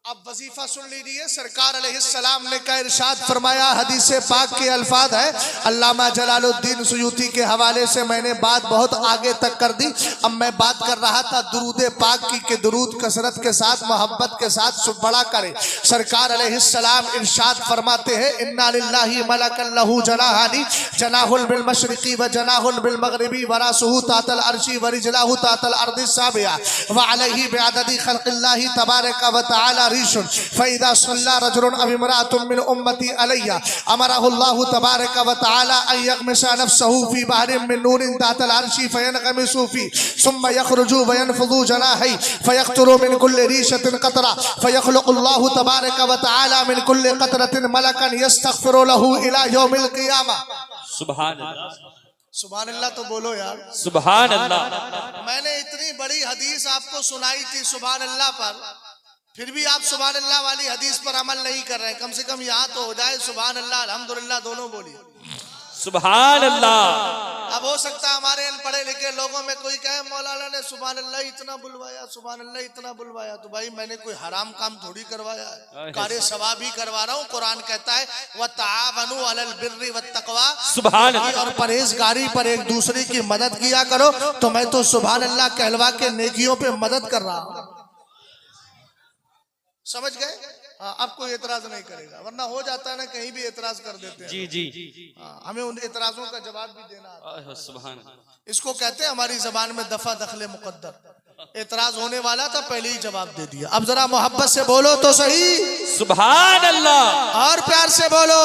अब वजीफा सुन लीजिए। सरकार अलैहिस्सलाम ने का इरशाद फरमाया, हदीस पाक के अल्फाज है, अल्लामा जलालुद्दीन सुयूती के हवाले से मैंने बात बहुत आगे तक कर दी। अब मैं बात कर रहा था दुरूद पाक की कि दुरूद कसरत के साथ मोहब्बत के साथ बड़ा करे। सरकार अलैहिस्सलाम इरशाद फरमाते हैं, इन्ना लिल्लाहि मलकन लहू जनाहानी जनाहुल बिल मशरिकी व जनाहुल बिल मगरिबी व रासुहु तातल अर्शी व रिजलाहु तातल अर्दिस साबिया व अलैहि बिअददी खल्क़िल्लाहि तबारक व तआला फैदा सल्ला रजुलन अव इमरातुन मिन उम्मती अलैया अमरहुल्लाहु तबारक व तआला अन यगमिसा नफ्सहु फी बहरिन मिन नूरिन तातल अर्शी फयनगमिसु फी सुम्मा यखरुजु व यनफुदु जनाही फयक्तुरु मिन कुल्लि रीशतिन क़तरा फयखलुकुल्लाहु तबारक व तआला मिन कुल्लि क़तरतिन मलकन यस्तग़फिरु लहू इला यौमिल क़ियामा। सुभान अल्लाह, सुभान अल्लाह तो बोलो यार, सुभान अल्लाह। मैंने इतनी बड़ी हदीस आपको सुनाई थी सुभान अल्लाह पर, फिर भी आप सुभान अल्लाह वाली हदीस पर अमल नहीं कर रहे हैं। कम से कम यहाँ तो हो जाए सुभान अल्लाह अल्हम्दुलिल्लाह दोनों बोलिए। सुभान अल्लाह। अब हो सकता है हमारे इन पढ़े लिखे लोगों में कोई कहे मौलाना ने सुभान अल्लाह इतना बुलवाया, सुभान अल्लाह इतना बुलवाया। तो भाई मैंने कोई हराम काम थोड़ी करवाया है, कार्य सवाब ही करवा रहा हूँ। कुरान कहता है व तावनु अलल बिर्रि वत तक़वा, सुभान अल्लाह, और परहेजगारी पर एक दूसरे की मदद किया करो। तो मैं तो सुभान अल्लाह कहलवा के नेकियों पे मदद कर रहा हूँ। समझ गए? हाँ, अब कोई एतराज नहीं करेगा, वरना हो जाता है ना कहीं भी एतराज कर देते हैं। जी जी, हाँ, हमें उन एतराजों का जवाब भी देना आता है। सुभान, इसको कहते हैं हमारी जबान में दफा दखले मुकद्दर। एतराज होने वाला था, पहले ही जवाब दे दिया। अब जरा मोहब्बत से बोलो तो सही, सुभान अल्लाह, और प्यार से बोलो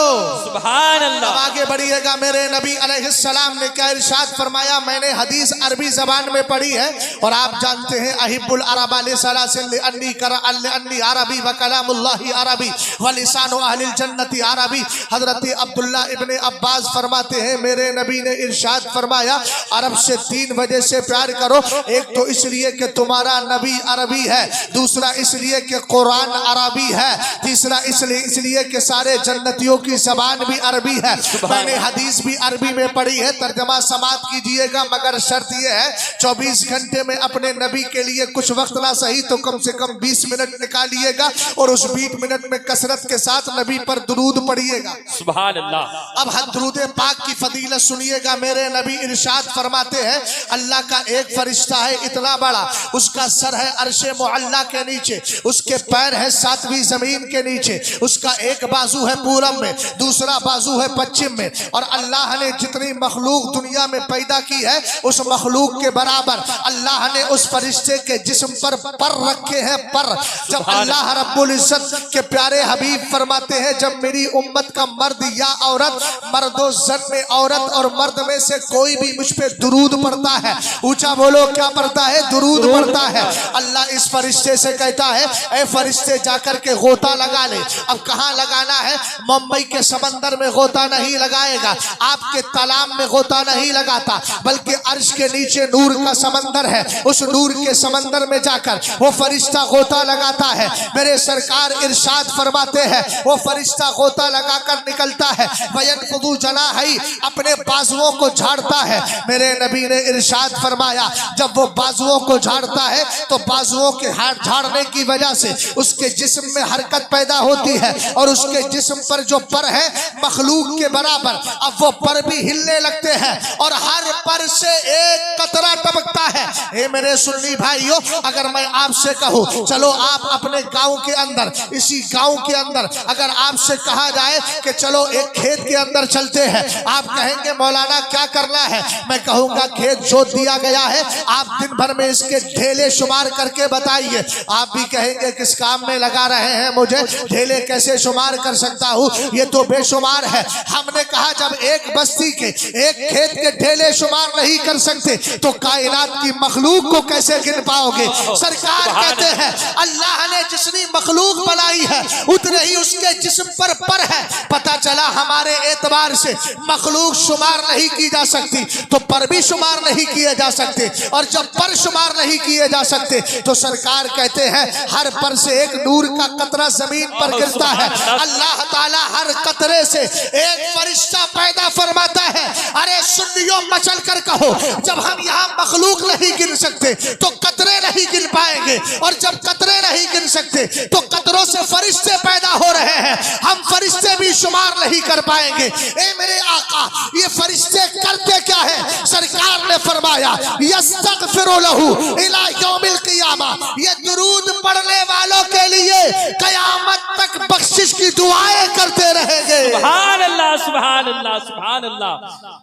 सुभान अल्लाह। अब आगे बढ़िएगा। मेरे नबी अलैहिस्सलाम ने क्या इरशाद फरमाया, मैंने हदीस अरबी जबान में पढ़ी है और आप जानते हैं अहिब्बुल अरब लिसलासिल अन्नी कर अन्नी अरबी व कलामुल्लाहि अरबी व लिसानु अहलिल जन्नति अरबी। हजरत अब्दुल्लाह इब्ने अब्बास फरमाते हैं, मेरे नबी ने इरशाद फरमाया, अरब से 3 वजह से प्यार करो। एक तो इसलिए कि तुम्हारा नबी अरबी है, दूसरा इसलिए कि कुरान अरबी है, तीसरा इसलिए कि सारे जन्नतियों की जबान भी अरबी है। मैंने हदीस भी अरबी में पढ़ी है, तर्जमा समाप्त कीजिएगा। मगर शर्त यह है 24 घंटे में अपने नबी के लिए कुछ वक्त ना सही तो कम से कम 20 मिनट निकालिएगा और उस 20 मिनट में कसरत के साथ नबी पर दुरूद पढ़िएगा। सुभान अल्लाह। अब दुरूद पाक की फजीलत सुनिएगा। मेरे नबी इरशाद फरमाते हैं, अल्लाह का एक फरिश्ता है इतना बड़ा, उसका सर है अर्शे मुअल्ला के नीचे, उसके पैर है 7वीं जमीन के नीचे, उसका एक बाजू है पूरब में, दूसरा बाजू है पश्चिम में। और अल्लाह ने जितनी मखलूक दुनिया में पैदा की है उस मखलूक के बराबर अल्लाह ने उस फरिश्ते के जिस्म पर रखे हैं पर। जब अल्लाह रब्बुल इज्जत के प्यारे हबीब फरमाते हैं, जब मेरी उम्मत का मर्द या औरत, मर्दो जन में औरत और मर्द में से कोई भी मुझ पे दुरूद पढ़ता है, ऊंचा बोलो क्या पढ़ता है? दुरूद पढ़ता है। अल्लाह इस फरिश्ते से कहता है, ए फरिश्ते जाकर के गोता लगा ले। अब कहाँ लगाना है? मुंबई के समंदर में गोता नहीं लगाएगा, आपके तालाब में गोता नहीं लगाता, बल्कि अर्श के नीचे नूर का समंदर है, उस नूर के समंदर में जाकर वो फरिश्ता गोता लगाता है। मेरे सरकार इरशाद फरमाते हैं, वो फरिश्ता गोता लगाकर निकलता है, वयनफुदु जनाही, अपने बाजुओं को झाड़ता है। मेरे नबी ने इरशाद फरमाया, जब वो बाजुओं को झाड़ता है तो बाजुओं के हाथ झाड़ने की वजह से उसके जिस्म में हरकत पैदा होती है और उसके जिस्म पर जो पर है मखलूक के बराबर, अब वो पर भी हिलने लगते हैं और हर पर से एक कतरा टपकता है। हे मेरे सुन्नी भाइयों, अगर मैं आपसे कहूँ चलो आप अपने गांव के अंदर, इसी गांव के अंदर अगर आपसे कहा जाए कि चलो एक खेत के अंदर चलते हैं, आप कहेंगे मौलाना क्या करना है? मैं कहूँगा खेत जोत दिया गया है, आप दिन भर में इसके ढेले शुमार करके बताइए। आप भी कहेंगे किस काम में लगा रहे हैं, मुझे ढेले कैसे शुमार कर सकता हूँ, ये तो बेशुमार है। हमने कहा जब एक बस्ती के एक खेत के ढेले शुमार नहीं कर सकते तो कायनात की मखलूक को कैसे गिन पाओगे? सरकार कहते हैं अल्लाह ने जितनी मखलूक बनाई है उतने ही उसके जिस्म पर है। पता चला हमारे एतबार से मखलूक शुमार नहीं की जा सकती तो पर भी शुमार नहीं किए जा सकते, और जब पर शुमार नहीं किए जा सकते। तो सरकार कहते हैं हर पर से एक नूर का कतरा जमीन पर गिरता है, अल्लाह ताला हर कतरे से एक फरिश्ता पैदा फरमाता है। अरे सुन्नियों मचल कर कहो, जब हम यहाँ मखलूक नहीं गिन सकते तो कतरे नहीं गिन पाएंगे, और जब कतरे नहीं गिन सकते तो कतरों से फरिश्ते पैदा हो रहे हैं, हम फरिश्ते भी शुमार नहीं कर पाएंगे। ए मेरे आका, ये फरिश्ते करते क्या है? सरकार ने फरमाया यस्तगफिरु लहू इला यौमिल क़ियामा, ये दुरूद पढ़ने वालों के लिए कयामत तक बख्शिश की दुआएं करते रहेंगे। सुभान अल्लाह, सुभान अल्लाह, सुभान अल्लाह,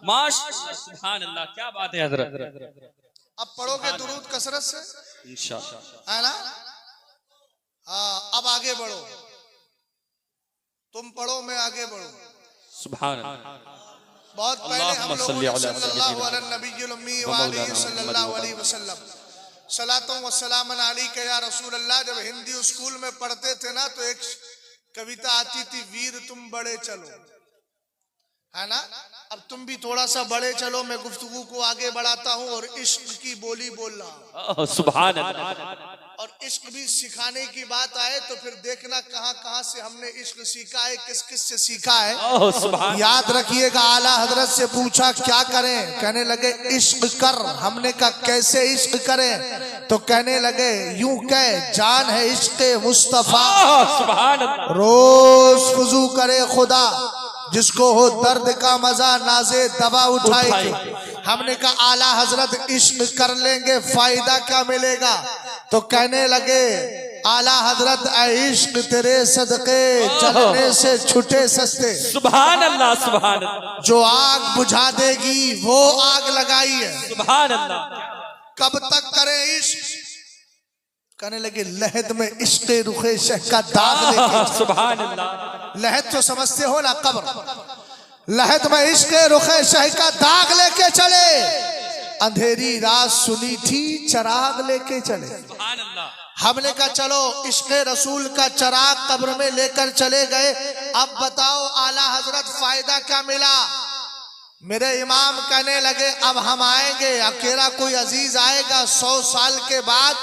माशाअल्लाह, सुभान अल्लाह, क्या बात है हजरत। अब पढ़ोगे दुरूद कसरत से इंशाअल्लाह, है ना? हाँ, अब आगे बढ़ो, तुम पढ़ो मैं आगे बढ़ूं। सुभान अल्लाह। बहुत पहले हम लोगों ने सल्लल्लाहु अलैहि नबीयुल उम्मी व आलिहि सल्लल्लाहु अलैहि वसल्लम सलातों व सलामन अलैका या रसूल अल्लाह, जब हिंदी स्कूल में पढ़ते थे ना तो एक कविता आती थी, वीर तुम बड़े चलो, है ना? अब तुम भी थोड़ा सा बड़े चलो, मैं गुफ्तगू को आगे बढ़ाता हूँ और इश्क की बोली बोल रहा हूँ। सुभान अल्लाह। और इश्क भी सिखाने की बात आए तो फिर देखना कहाँ कहाँ से हमने इश्क सीखा है, किस किस से सीखा है। सुभान। याद रखिएगा, आला हजरत से पूछा क्या करें, कहने लगे इश्क कर। हमने कहा कैसे इश्क करें? तो कहने लगे यूं कह, जान है इश्क मुस्तफा, सुभान अल्लाह, रोज वुजू करे खुदा, जिसको हो दर्द का मजा नाजे दवा उठाएगी। हमने कहा आला हजरत इश्क कर लेंगे फायदा क्या मिलेगा? तो कहने लगे आला हजरत इश्क तेरे सदके चलने से छुटे सस्ते। सुभान अल्लाह, सुभान अल्लाह। जो आग बुझा देगी वो आग लगाई है। सुभान अल्लाह। कब तक करे इश्क? कहने लगे लहद में इश्क रुखे शह का दाग लेके। सुभान अल्लाह। लहद तो समझते हो ना, कब्र। लहद में इश्क रुखे शह का दाग लेके चले, अंधेरी रात सुनी थी चराग लेके चले। सुभान अल्लाह। हमने कहा चलो इश्क रसूल का चराग कब्र में लेकर चले गए। अब बताओ आला हजरत फायदा क्या मिला? मेरे इमाम कहने लगे अब हम आएंगे, अकेला कोई अजीज आएगा 100 साल के बाद,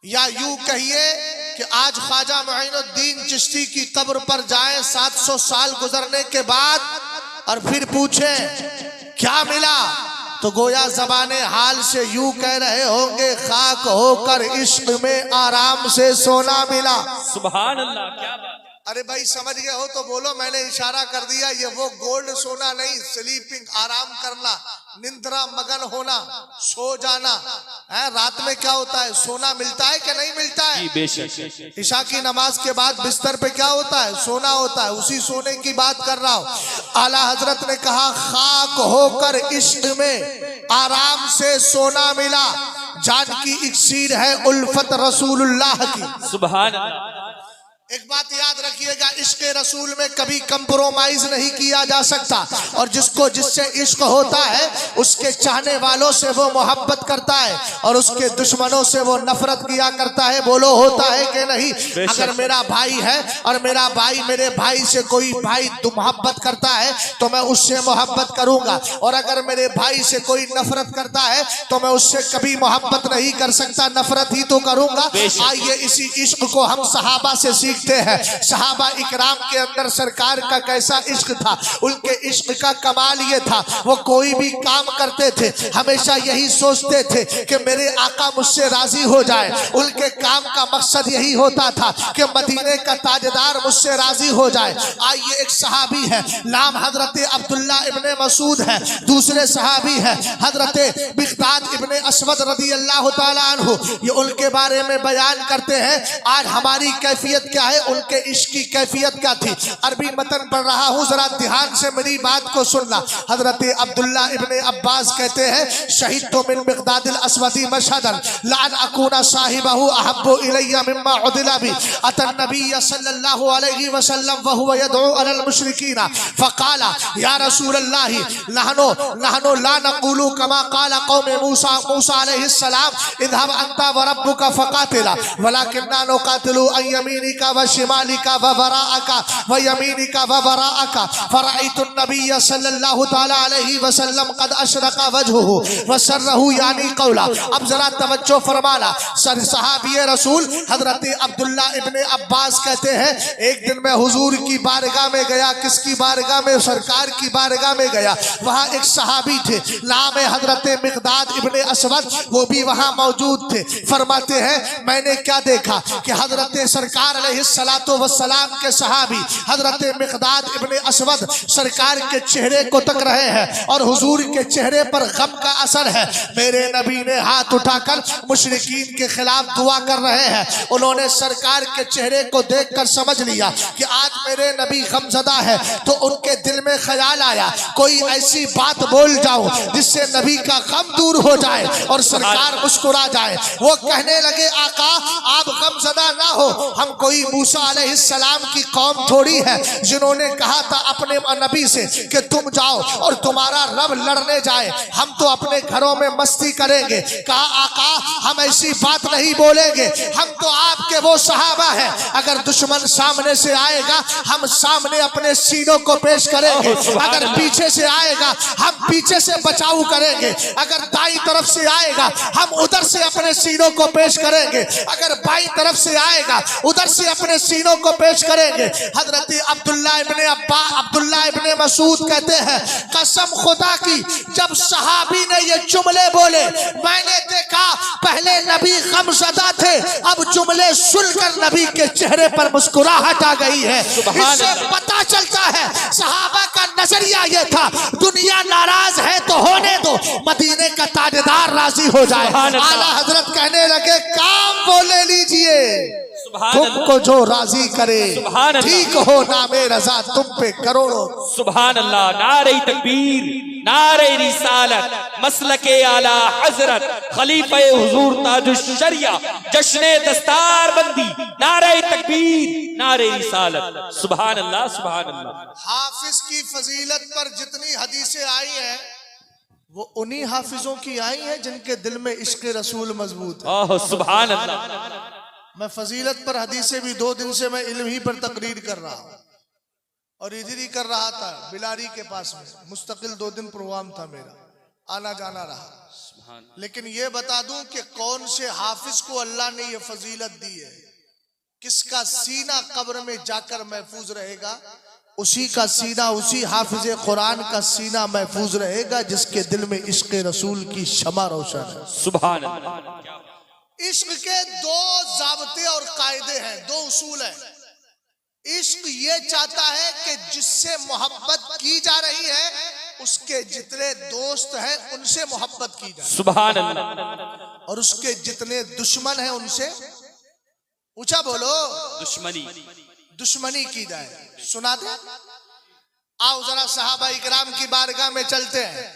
या यूं कहिए कि आज ख्वाजा मुईनुद्दीन चिश्ती की कब्र पर जाएं 700 साल गुजरने के बाद, और फिर पूछें क्या मिला, तो गोया ज़बाने हाल से यूं कह रहे होंगे खाक होकर इश्क में आराम से सोना मिला। सुभान अल्लाह, क्या बात। अरे भाई समझ गए हो तो बोलो, मैंने इशारा कर दिया। ये वो गोल्ड सोना नहीं, स्लीपिंग, आराम करना, निंद्रा मगन होना, सो जाना है। रात में क्या होता है? सोना मिलता है कि नहीं मिलता है? बेशक। ईशा की नमाज के बाद बिस्तर पे क्या होता है? सोना होता है। उसी सोने की बात कर रहा हूँ। आला हजरत ने कहा खाक होकर इश्क में आराम से सोना मिला। जान की इक्सीर है उल्फत रसूलुल्लाह की। सुभान अल्लाह। एक बात याद रखिएगा, इश्क रसूल में कभी कंप्रोमाइज नहीं किया जा सकता, और जिसको जिससे इश्क होता है उसके चाहने वालों से वो मोहब्बत करता है और उसके दुश्मनों से वो नफरत किया करता है। बोलो होता है कि नहीं? अगर मेरा भाई है और मेरा भाई मेरे भाई से कोई भाई मोहब्बत करता है तो मैं उससे मोहब्बत करूंगा, और अगर मेरे भाई से कोई नफरत करता है तो मैं उससे कभी मोहब्बत नहीं कर सकता, नफरत ही तो करूंगा। आइए इसी इश्क को हम सहाबा से सीखते हैं। सहाबा इकराम के अंदर सरकार का कैसा इश्क था। उनके इश्क का कमाल ये था, वो कोई भी काम करते थे हमेशा यही सोचते थे कि मेरे आका मुझसे राजी हो जाए। उनके काम का मकसद यही होता था कि मदीने का ताजदार मुझसे राजी हो जाए। आइए एक सहाबी है, नाम हजरत अब्दुल्ला इब्ने मसूद है। दूसरे सहाबी है हजरत मिक़दाद इब्ने अस्वद रदी अल्लाह तआला अन्हु। ये उनके बारे में बयान करते हैं। आज हमारी कैफियत क्या है, उनके इश्क की कैफियत क्या थी। अरबी मतन पढ़ रहा हूँ, जरा ध्यान से मेरी बात को सुनना। हजरत अब्दुल्ला इब्ने अब्बास कहते हैं शहीद तो मिन मिक़दादिल अस्वदी मशहदन लान अकूना साहिबहु अहब्बु इलैया मिम्मा उदिला बि अतन नबी सल्लल्लाहु अलैहि वसल्लम व हुवा यदउ अलल मुशरिकीना फकाला या रसूल अल्लाह नहनु ला नक़ूलु कमा क़ाला कौम मूसा अलैहि सलाम इज़हब अंता व रब्बुका फक़ातिला वलाकिन्ना नुक़ातिलु अन यमीनिका व शिमालिका व वराअका व यमीनिका व वराअका फराइतु नबी सल्लल्लाहु तआला अलैहि वसल्लम कद अशरका वजहुहु व सर्रहु यानी कौला। अब जरा तवज्जो फरमाना। सहाबी रसूल हजरत अब्दुल्ला इब्ने अब्बास कहते हैं एक दिन मैं हुजूर की बारगाह में गया। किसकी बारगाह में? सरकार की बारगाह में गया। वहाँ एक सहाबी थे, नाम है हजरत मिकदाद इब्ने असवद, वो भी वहाँ मौजूद थे। फरमाते हैं मैंने क्या देखा कि हजरत सरकार अलैहिस्सलातो वस्सलाम के सहाबी हजरत मिकदाद इब्ने असवद सरकार के चेहरे को तक रहे हैं और हुजूर के चेहरे पर गम का असर है। मेरे नबी ने हाथ उठाकर मुशरिकीन के खिलाफ दुआ कर रहे हैं। उन्होंने सरकार के चेहरे को देखकर समझ लिया कि आज मेरे नबी गमज़दा है, तो उनके दिल में ख्याल आया कोई ऐसी बात बोल जाऊं जिससे नबी का गम दूर हो जाए और सरकार मुस्कुरा जाए। वो कहने लगे आका आप गमज़दा ना हो, हम कोई मूसा अलैहिस्सलाम की कौम थोड़ी है जिन्होंने कहा था अपने नबी से कि तुम जाओ और तुम्हारा रब लड़ने जाए, हम तो अपने घरों में मस्ती करेंगे। कहा आका हम ऐसी बात नहीं बोलेंगे, हम तो आपके वो सहाबा हैं, अगर दुश्मन सामने से आएगा हम सामने अपने सीनों को पेश करेंगे, अगर पीछे से आएगा हम पीछे से बचाव करेंगे, अगर दाईं तरफ से आएगा हम उधर से अपने सीनों को पेश करेंगे, अगर बाईं तरफ से आएगा उधर से अपने सीनों को पेश करेंगे। हजरत अब्दुल्ला इब्ने मसूद कहते हैं कसम खुदा की जब सहाबी ने ये जुमले बोले मैंने देखा पहले नबी गमज़दा थे, अब जुमले सुनकर नबी के चेहरे पर मुस्कुराहट आ गई है। इससे पता चलता है सहाबा का नजरिया ये था दुनिया नाराज है तो होने दो, मदीने का ताजदार राजी हो जाए। आला हजरत कहने लगे काम बोले लीजिए, तुमको जो राजी करे ठीक हो नामे रजा तुम पे करोड़ों। सुभान अल्लाह। नारे तकबीर, नारे रिसालत, मसलके आला हजरत, खलीफे हुजूर ताजुश शरिया, जश्ने दस्तार बंदी, नारे तकबीर, नारे रिसालत। सुभान अल्लाह, सुभान अल्लाह। हाफिज की फजीलत पर जितनी हदीसें आई हैं वो उन्हीं हाफिजों की आई हैं जिनके दिल में इश्क रसूल मजबूत है। ओह सुभान अल्लाह। मैं फजीलत पर हदीसें भी 2 दिन से मैं इल्म ही पर तकरीर कर रहा हूँ और इधर ही कर रहा था बिलारी के पास में, मुस्तकिल 2 दिन प्रोग्राम था मेरा, आना जाना रहा। लेकिन ये बता दूं कि कौन से हाफिज को अल्लाह ने ये फजीलत दी है, किसका सीना कब्र में जाकर महफूज रहेगा, उसी का सीना, उसी हाफिज कुरान का सीना महफूज रहेगा जिसके दिल में इश्क रसूल की शमा रोशन है। सुभान अल्लाह। इश्क के 2 ज़ाब्ते और कायदे हैं, 2 उसूल हैं। इश्क ये चाहता है कि जिससे मोहब्बत की जा रही है उसके जितने दोस्त हैं उनसे मोहब्बत की जाए, सुभान अल्लाह, और उसके जितने दुश्मन हैं उनसे ऊंचा बोलो दुश्मनी की जाए। सुना दे। आओ जरा सहाबा इकराम की बारगाह में चलते हैं।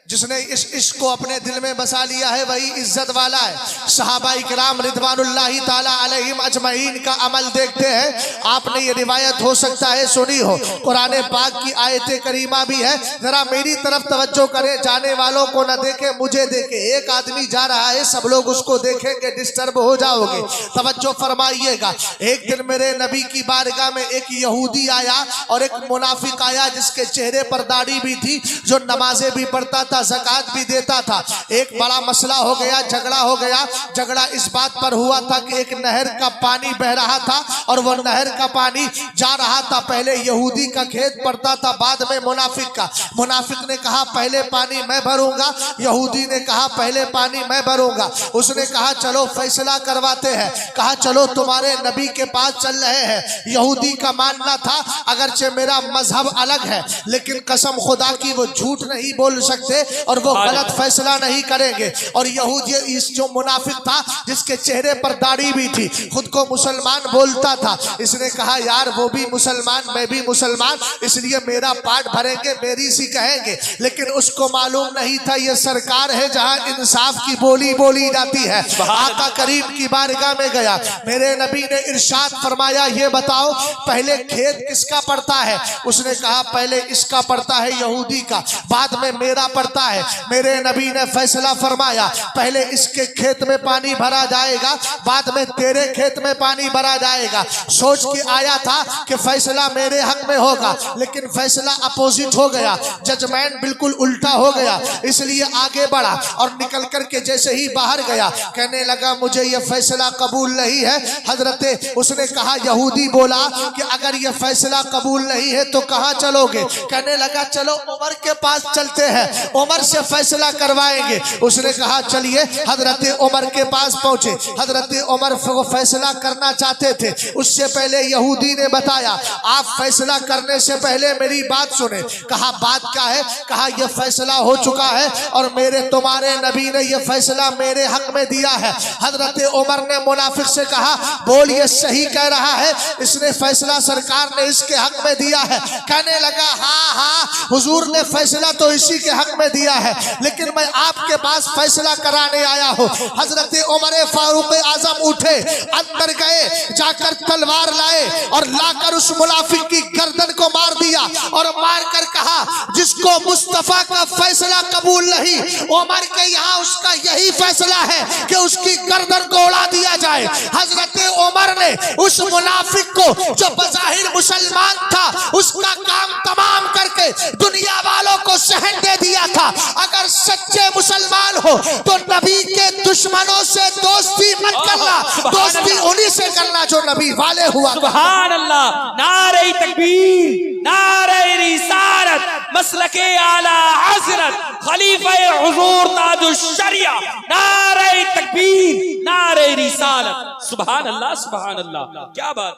जिसने इस इश्क को अपने दिल में बसा लिया है वही इज्जत वाला है। सहाबा इकराम रिदवानुल्लाहि ताला अलैहिम अजमईन का अमल देखते हैं। आपने ये रिवायत हो सकता है सुनी हो, कुरान पाक की आयत करीमा भी है। जरा मेरी तरफ तवज्जो करें, जाने वालों को न देखे मुझे देखे। एक आदमी जा रहा है, सब लोग उसको देखेंगे, डिस्टर्ब हो जाओगे, तवज्जो फरमाइएगा। एक दिन मेरे नबी की बारगाह में एक यहूदी आया और एक मुनाफिक आया जिसके चेहरे पर दाढ़ी भी थी, जो नमाजें भी पढ़ता था, ज़कात भी देता था। एक बड़ा मसला हो गया, झगड़ा हो गया। झगड़ा इस बात पर हुआ था कि एक नहर का पानी बह रहा था और वह नहर का पानी जा रहा था। पहले यहूदी का खेत पड़ता था, बाद में मुनाफिक का। मुनाफिक ने कहा पहले पानी मैं भरूंगा, यहूदी ने कहा पहले पानी मैं भरूंगा। उसने कहा चलो फैसला करवाते हैं। कहा चलो तुम्हारे नबी के पास चल रहे हैं। यहूदी का मानना था अगरचे मेरा मजहब अलग है लेकिन कसम खुदा की वो झूठ नहीं बोल सकते और वो गलत फैसला नहीं करेंगे। और यहूदी इस जो मुनाफिक था जिसके चेहरे पर दाढ़ी भी थी, खुद को मुसलमान बोलता था, इसने कहा यार वो भी मुसलमान मैं भी मुसलमान, इसलिए मेरा पार्ट भरेंगे, मेरी सी कहेंगे। लेकिन उसको मालूम नहीं था ये सरकार है जहां इंसाफ की बोली बोली जाती है। आका करीम की बारगाह में गया, मेरे नबी ने इरशाद फरमाया ये बताओ पहले खेत किसका पड़ता है? उसने कहा पहले इसका पड़ता है यहूदी का, बाद में मेरा पड़ता लगता है। मेरे नबी ने फैसला फरमाया, पहले इसके खेत में पानी भरा जाएगा, बाद में तेरे खेत में पानी भरा जाएगा। सोच के आया था कि फैसला मेरे हक में होगा, लेकिन फैसला अपोजिट हो गया, जजमेंट बिल्कुल उल्टा हो गया। इसलिए आगे बढ़ा और निकल करके जैसे ही बाहर गया, कहने लगा मुझे यह फैसला कबूल नहीं है। हजरत उसने कहा, यहूदी बोला कि अगर यह फैसला कबूल नहीं है तो कहाँ चलोगे? कहने लगा चलो उमर के पास चलते हैं, उमर से फैसला करवाएंगे। उसने कहा चलिए। हजरत उमर के पास पहुंचे। हजरत उमर वो फैसला करना चाहते थे, उससे पहले यहूदी ने बताया, आप फैसला करने से पहले मेरी बात सुने। कहा बात क्या है? कहा यह फैसला हो चुका है और मेरे तुम्हारे नबी ने यह फैसला मेरे हक में दिया है। हजरत उमर ने मुनाफिक से कहा, बोल ये सही कह रहा है, इसने फैसला सरकार ने इसके हक में दिया है। कहने लगा हाँ हुजूर ने फैसला तो इसी के हक में दिया है, लेकिन मैं आपके पास फैसला कराने आया हूँ। हजरत उमर फारूक आजम उठे, अंदर गए, जाकर तलवार लाए और लाकर उस मुनाफिक की गर्दन को मार दिया और मार कर कहा, जिसको मुस्तफा का फैसला कबूल नहीं, उमर के यहाँ उसका यही फैसला है कि उसकी गर्दन को उड़ा दिया जाए। हजरत उमर ने उस मुनाफिक को जो बज़ाहिर मुसलमान था, उसका काम तमाम करके दुनिया वालों को सहन दे दिया था। अगर सच्चे मुसलमान हो तो नबी के दुश्मनों से दोस्ती मत करना, दोस्ती उन्हीं से करना जो नबी वाले हुआ। सुभान अल्लाह, नारे तकबीर, नारे रिसालत, मसलके आला हजरत, खलीफे हुजूर ताजुश शरिया, नारे तकबीर, नारे रिसालत। सुभान अल्लाह, सुभान अल्लाह, क्या बात।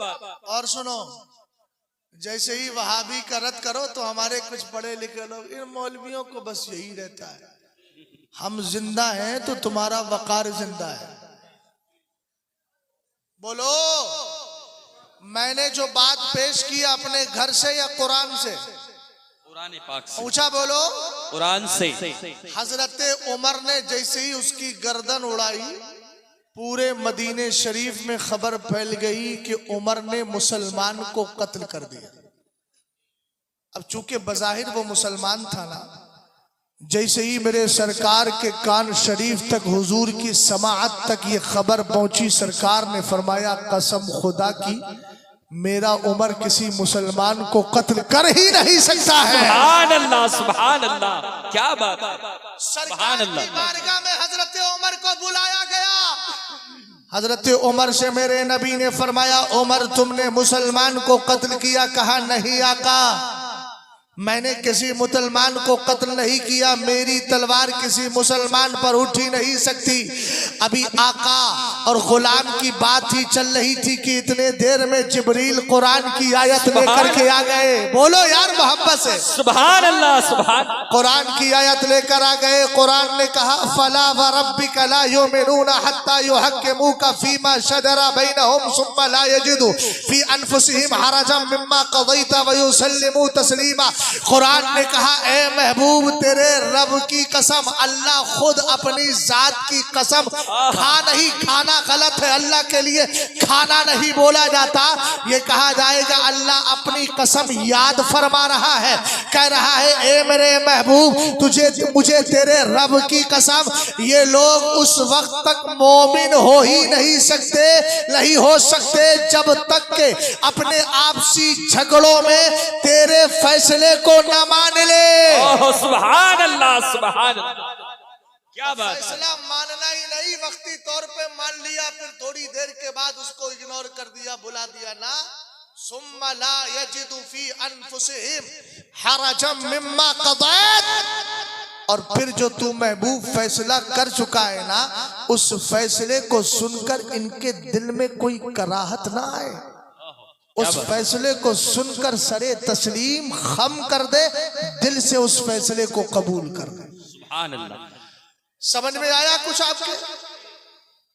और सुनो, जैसे ही वहाबी का रद्द करो तो हमारे कुछ पढ़े लिखे लोग, इन मौलवियों को बस यही रहता है, हम जिंदा हैं तो तुम्हारा वकार जिंदा है। बोलो, मैंने जो बात पेश की अपने घर से या कुरान से? कुरान पाक से। ऊंचा बोलो। कुरान से। हजरत उमर ने जैसे ही उसकी गर्दन उड़ाई, पूरे मदीने शरीफ में खबर फैल गई कि उमर ने मुसलमान को कत्ल कर दिया। अब चूंकि बज़ाहिर वो मुसलमान था ना, जैसे ही मेरे सरकार के कान शरीफ तक, हुजूर की समाअत तक ये खबर पहुंची, सरकार ने फरमाया कसम खुदा की मेरा उमर किसी मुसलमान को कत्ल कर ही नहीं सकता है। सुभान अल्लाह, सुभान अल्लाह, क्या बात। सरकार की बारगाह में हजरत उमर को बुलाया गया। हजरत उमर से मेरे नबी ने फरमाया, उमर तुमने मुसलमान को कत्ल किया? कहा नहीं आका, मैंने किसी मुसलमान को कत्ल नहीं किया, मेरी तलवार किसी मुसलमान पर उठ ही नहीं सकती। अभी आका और गुलाम की बात ही चल रही थी कि इतने देर में जिब्रील कुरान की आयत लेकर के आ गए। बोलो यार मोहब्बत से। सुभान अल्लाह, सुभान। कुरान की आयत लेकर आ गए। कुरान ने कहा, फला व रब्बिका ला युमिनूना हत्ता युहक्किमूका फीमा शजरा बैनहुम सुम्मा ला यजिदू फी अनफुसिहिम हरजम मिम्मा क़ज़ैता व युसल्लिमू तस्लीमा। कुरान ने कहा, ए महबूब तेरे रब की कसम, अल्लाह खुद अपनी जात की कसम, खाना गलत है, अल्लाह के लिए खाना नहीं बोला जाता। ये कहा जाएगा अल्लाह अपनी कसम याद फरमा रहा है, कह रहा है ए मेरे महबूब मुझे तेरे रब की कसम, ये लोग उस वक्त तक मोमिन हो ही नहीं सकते जब तक के अपने आपसी झगड़ों में तेरे फैसले को न मान ले। सुभान अल्लाह, सुभान अल्लाह, क्या बात। फैसला मानना ही नहीं, वक्ती तौर पे मान लिया, फिर थोड़ी देर के बाद उसको इग्नोर कर दिया, बुला दिया ना। सुम्मा ला यजिदू फी अनफुसिहिम हरजम मिम्मा क़ज़ैत। और फिर जो तू महबूब फैसला कर चुका है ना, उस फैसले को सुनकर इनके दिल में कोई कराहत ना आए, उस फैसले को सुनकर सरे तस्लीम खम कर दे, दिल से उस फैसले को कबूल कर दे। सुभान अल्लाह। समझ में आया कुछ आपके?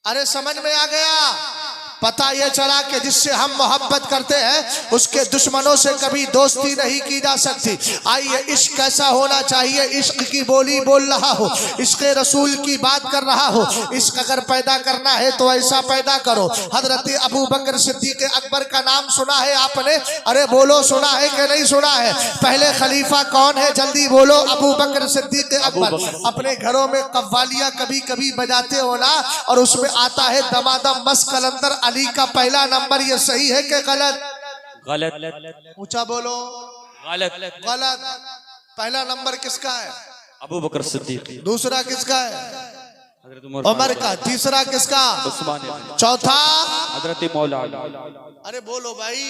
अरे समझ में आ गया। पता ये चला कि जिससे हम मोहब्बत करते हैं उसके दुश्मनों से कभी दोस्ती नहीं की जा सकती। आइए, इश्क कैसा होना चाहिए। इश्क की बोली बोल रहा हो, इश्क रसूल की बात कर रहा हो। इश्क अगर पैदा करना है तो ऐसा पैदा करो। हजरत अबू बकर सिद्दीक अकबर का नाम सुना है आपने? अरे बोलो, सुना है कि नहीं सुना है? पहले खलीफा कौन है? जल्दी बोलो। अबू बकर सिद्दीक अकबर। अपने घरों में कव्वालियां कभी कभी बजाते हो ना, और उसमें आता है दमादम मस्त कलंदर अली का पहला नंबर। ये सही है कि गलत? गलत। ऊंचा बोलो। गलत। गलत। पहला नंबर किसका है? अबू बकर सिद्दीक। दूसरा किसका है? हजरत उमर का। तीसरा किसका? उस्मान। चौथा हजरत मौला। अरे बोलो भाई।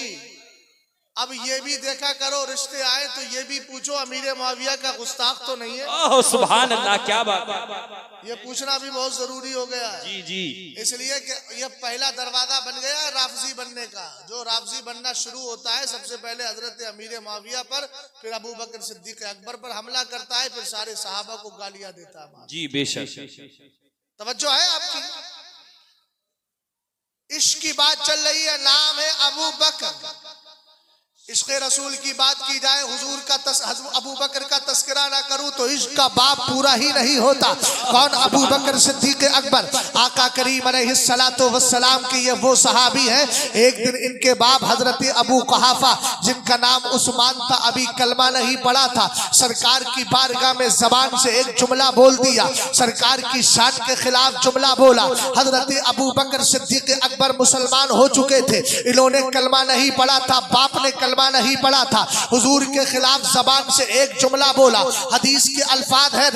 अब ये भी देखा करो, रिश्ते आए तो ये भी पूछो अमीर मुआविया का गुस्ताख तो नहीं है? ओह सुभान अल्लाह, क्या बात है। ये पूछना भी बहुत जरूरी हो गया है। जी जी। इसलिए कि ये पहला दरवाजा बन गया राफजी बनने का। जो राफजी बनना शुरू होता है सबसे पहले हजरत अमीर मुआविया पर, फिर अबू बकर सिद्दीक अकबर पर हमला करता है, फिर सारे सहाबा को गालियां देता है। जी बेशक। तवज्जो है आपकी? इश्क की बात चल रही है, नाम है अबू बकर। इश्क रसूल की बात की जाए, हुजूर का अबू बकर का तस्करा ना करूं तो इश्क का बाप पूरा ही नहीं होता। कौन? अबू बकर सिद्दीक अकबर। आका करीम अलैहिस्सलातु वस्सलाम के ये वो सहाबी हैं, एक दिन इनके बाप हजरत अबू कुहाफा, जिनका नाम उस्मान था, अभी कलमा नहीं पड़ा था, सरकार की बारगाह में जबान से एक जुमला बोल दिया, सरकार की शान के खिलाफ जुमला बोला। हजरत अबू बकर सिद्दीक अकबर मुसलमान हो चुके थे, इन्होंने कलमा नहीं पढ़ा था, बाप ने कलमा नहीं पढ़ा था, हुजूर के खिलाफ जबान से एक जुमला बोला। हदीस के अल्फाज है,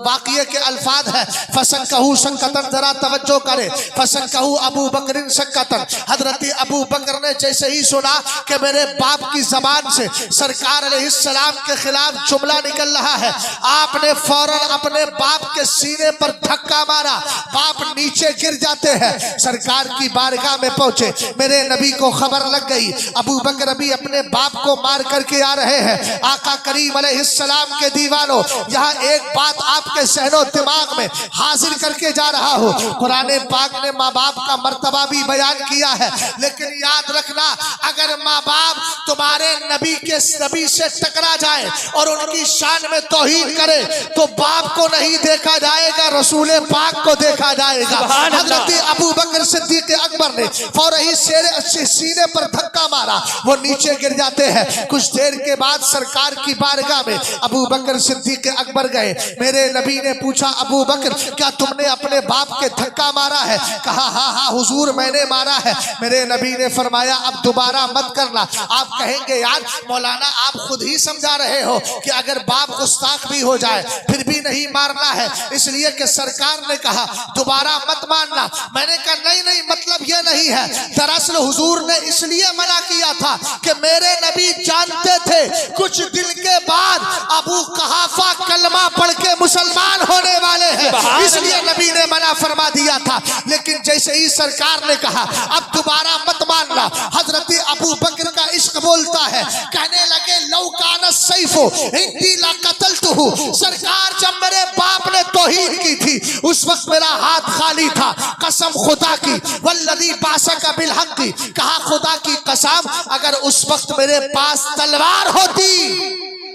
वाक़िये के अल्फाज है, फसक्कहू शक्कतन। जरा तवज्जो करें, फसक्कहू अबू बकरिन शक्कतन। हजरत अबू बकर ने जैसे ही सुना कि मेरे बाप की जबान से सरकार अलैहिस्सलाम के खिलाफ जुमला निकल रहा है, आपने फौरन अपने बाप के सीने पर धक्का मारा, बाप नीचे गिर जाते हैं। सरकार की बारगाह में पहुंचे, मेरे नबी को खबर लग गई अबू बकर अभी अपने बाप को मार करके आ रहे हैं। आका करीम अलैहिस्सलाम के दीवानों, यहाँ एक बात आपके सहनो दिमाग में हाजिर करके जा रहा हूँ। कुरान पाक ने माँ बाप का मर्तबा भी बयान किया है, लेकिन याद रखना, अगर माँ बाप तुम्हारे नबी से टकरा जाए और उनकी शान में तौहीन करे तो बाप को नहीं देखा जाएगा, रसूल पाक को देखा जाएगा। हजरत अबू बकर सिद्दीक अकबर ने फौरन ही सीने पर धक्का मारा, वो नीचे गिर जाते हैं। कुछ देर के बाद सरकार की बारगाह में अबू बकर सिद्दीक अकबर गए। मेरे नबी ने पूछा, अबू बकर क्या तुमने अपने बाप के धक्का मारा है? कहा हाँ हाँ हुजूर मैंने मारा है। मेरे नबी ने फरमाया अब दोबारा मत करना। आप कहेंगे यार मौलाना आप खुद ही समझा रहे हो कि अगर बाप गुस्ताख भी हो जाए फिर भी नहीं मारना है, इसलिए कि सरकार ने कहा दोबारा मत मारना। मैंने कहा नहीं नहीं, मतलब ये नहीं है, दरअसल हुजूर ने इसलिए मना किया था कि मेरे नबी जानते थे कुछ दिन के बाद अबू कुहाफा कलमा पढ़ के मुसलमान होने वाले हैं, इसलिए नबी ने मना फरमा दिया था। लेकिन जैसे ही सरकार ने कहा अब दोबारा मत मानना, हजरत अबू बकर का इश्क बोलता है, कहने लगे लौकान सैफो इंदी ला कतलतुहु। सरकार जब मेरे बाप ने तौहीन की थी उस वक्त मेरा हाथ खाली था, कसम खुदा की, वल्लदी बासका बिल हक़, कहा खुदा की कसम अगर उस वक्त मेरे पास तलवार होती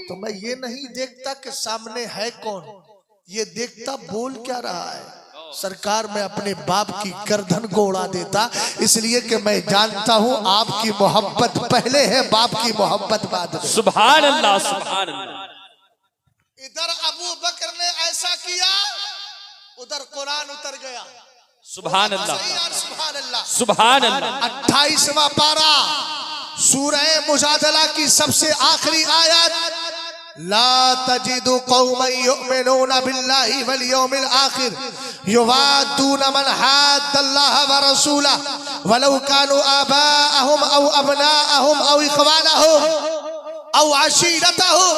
तो मैं ये नहीं देखता कि सामने है कौन, ये देखता बोल क्या रहा है। सरकार में अपने बाप की गर्दन को उड़ा देता, इसलिए कि मैं जानता हूं आपकी मोहब्बत पहले है, बाप की मोहब्बत बाद में। सुभान अल्लाह, सुभान अल्लाह। इधर अबू बकर ने ऐसा किया, उधर कुरान उतर गया। सुभान अल्लाह, सुभान अल्लाह, सुभान अल्लाह। 28वां पारा सूरह मुजादला की सबसे आखिरी आयत, ला तजिदु कौमन युमिनून बिल्लाहि वल यौमिल आखिर युवादून मन हाद्दल्लाह व रसूलहु वलौ कानू आबाअहुम औ अबनाअहुम औ इख्वानहुम औ अशीरतहुम।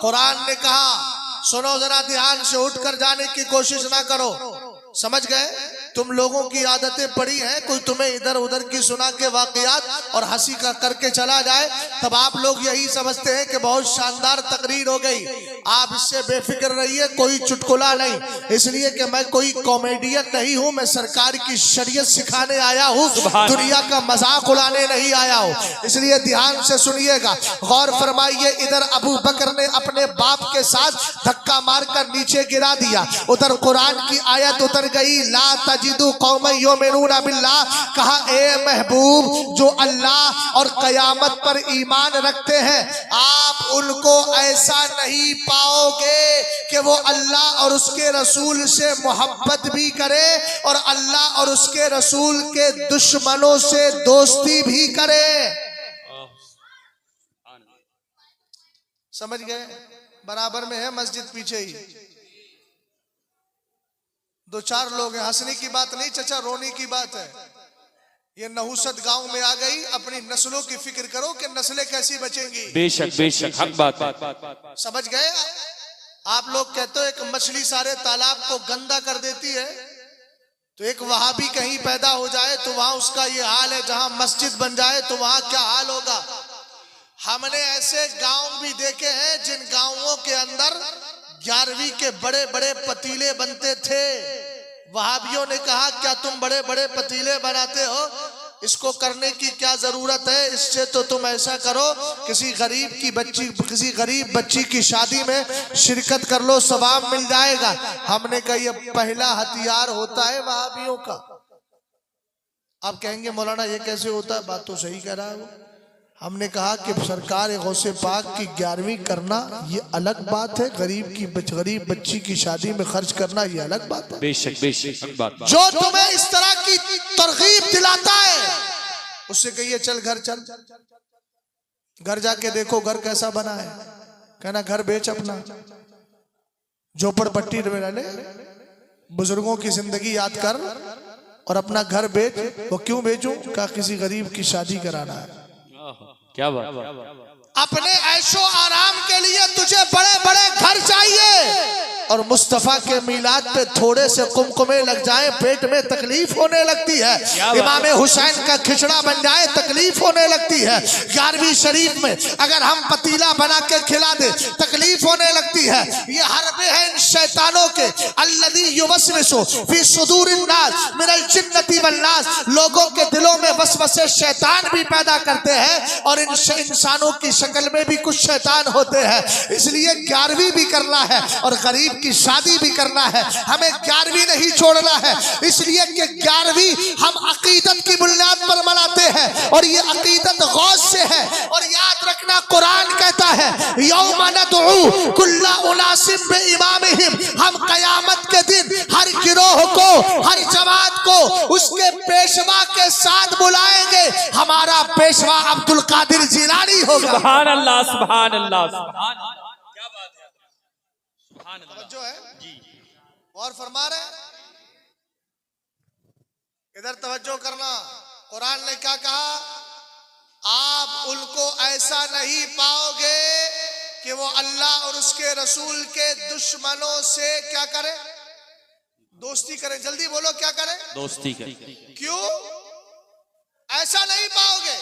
कुरान ने कहा, सुनो जरा ध्यान से, उठकर जाने की कोशिश ना करो, समझ गए? तुम लोगों की आदतें पड़ी हैं, कोई तुम्हें इधर उधर की सुना के वाकयात और हंसी का करके चला जाए, तब आप लोग यही समझते हैं कि बहुत शानदार तकरीर हो गई। आप इससे बेफिक्र रहिए, कोई चुटकुला नहीं, इसलिए कि मैं कोई कॉमेडियन नहीं हूं, मैं सरकार की शरीयत सिखाने आया हूं, दुनिया का मजाक उड़ाने नहीं आया हूं। इसलिए ध्यान से सुनिएगा, गौर फरमाइए। इधर अबू बकर ने अपने बाप के साथ धक्का मारकर नीचे गिरा दिया, उधर कुरान की आयत उतर गई, ला तजिदु कौमन युमिनूना बिल्लाह। कहा ए महबूब, जो अल्लाह और कयामत पर ईमान रखते हैं, आप उनको ऐसा नहीं पाओगे कि वो अल्लाह और उसके रसूल से मोहब्बत भी करे और अल्लाह और उसके रसूल के दुश्मनों से दोस्ती भी करे। समझ गए? बराबर में है मस्जिद पीछे ही, दो चार लोग हैं। हंसने की बात नहीं चचा, रोने की बात है। ये नहुसत गांव में आ गई, अपनी नस्लों की फिक्र करो कि नस्लें कैसी बचेंगी। बेशक बेशक, हक बात है। समझ गए? आप लोग कहते हो एक मछली सारे तालाब को गंदा कर देती है, तो एक वहाबी कहीं पैदा हो जाए तो वहां उसका ये हाल है, जहां मस्जिद बन जाए तो वहां क्या हाल होगा। हमने ऐसे गांव भी देखे हैं जिन गांवों के अंदर 11वीं के बड़े बड़े पतीले बनते थे। वहाबियों ने कहा क्या तुम बड़े बड़े पतीले बनाते हो, इसको करने की क्या जरूरत है, इससे तो तुम ऐसा करो किसी गरीब बच्ची की शादी में शिरकत कर लो, सवाब मिल जाएगा। हमने कहा ये पहला हथियार होता है वहाबियों का। आप कहेंगे मौलाना ये कैसे होता है, बात तो सही कह रहा है वो। हमने कहा कि सरकार गौसे पाक की 11वीं करना ये अलग बात है, गरीब बच्ची की शादी में खर्च करना ये अलग बात है। बेशक बेशक बात। जो तुम्हें इस तरह की तरगीब दिलाता है उससे कहिए चल घर चल, घर जाके देखो घर कैसा बना है। कहना घर बेच अपना, झोपड़पट्टी में रहने, बुजुर्गों की जिंदगी याद कर और अपना घर बेच। वो क्यों बेचूं? कहा किसी गरीब की शादी कराना है। क्या बात। अपने ऐशो आराम के लिए तुझे बड़े बड़े घर चाहिए और मुस्तफा के मिलाद पे थोड़े से कुमकुमे लग जाए पेट में तकलीफ होने लगती है। इमाम हुसैन का खिचड़ा बन जाए तकलीफ होने लगती है। 11वीं शरीफ में अगर हम पतीला बना के खिला दे तकलीफ होने लगती है। ये हरबे हैं इन शैतानों के, अल्लज़ी युवस्विसु फी सुदूरिन नास मिनल जिन्नति वल नास। लोगों के दिलों में वसवसे शैतान भी पैदा करते हैं और इन इंसानों की शक्ल में भी कुछ शैतान होते हैं। इसलिए 11वीं भी करना है और गरीब की शादी भी करना है। हमें 11वीं नहीं छोड़ना है, इसलिए कि 11वीं हम अकीदत की बुनियाद पर मनाते हैं और ये अकीदत गौस से है। और याद रखना कुरान कहता है यौम नदउ कुल्ला उनासिम बिइमामिहिम, हम कयामत के दिन हर गिरोह को, हर जमात को उसके पेशवा के साथ बुलाएंगे। हमारा पेशवा अब्दुल कादिर जिलानी होगा। सुभान अल्लाह, सुभान अल्लाह, सुभान अल्लाह। क्या बात है, सुभान अल्लाह। जो है जी और फरमा रहे, इधर तवज्जो करना। कुरान ने क्या कहा? आप उनको ऐसा नहीं पाओगे कि वो अल्लाह और उसके रसूल के दुश्मनों से क्या करे, दोस्ती करें। जल्दी बोलो क्या करें? दोस्ती करें। क्यों ऐसा नहीं पाओगे?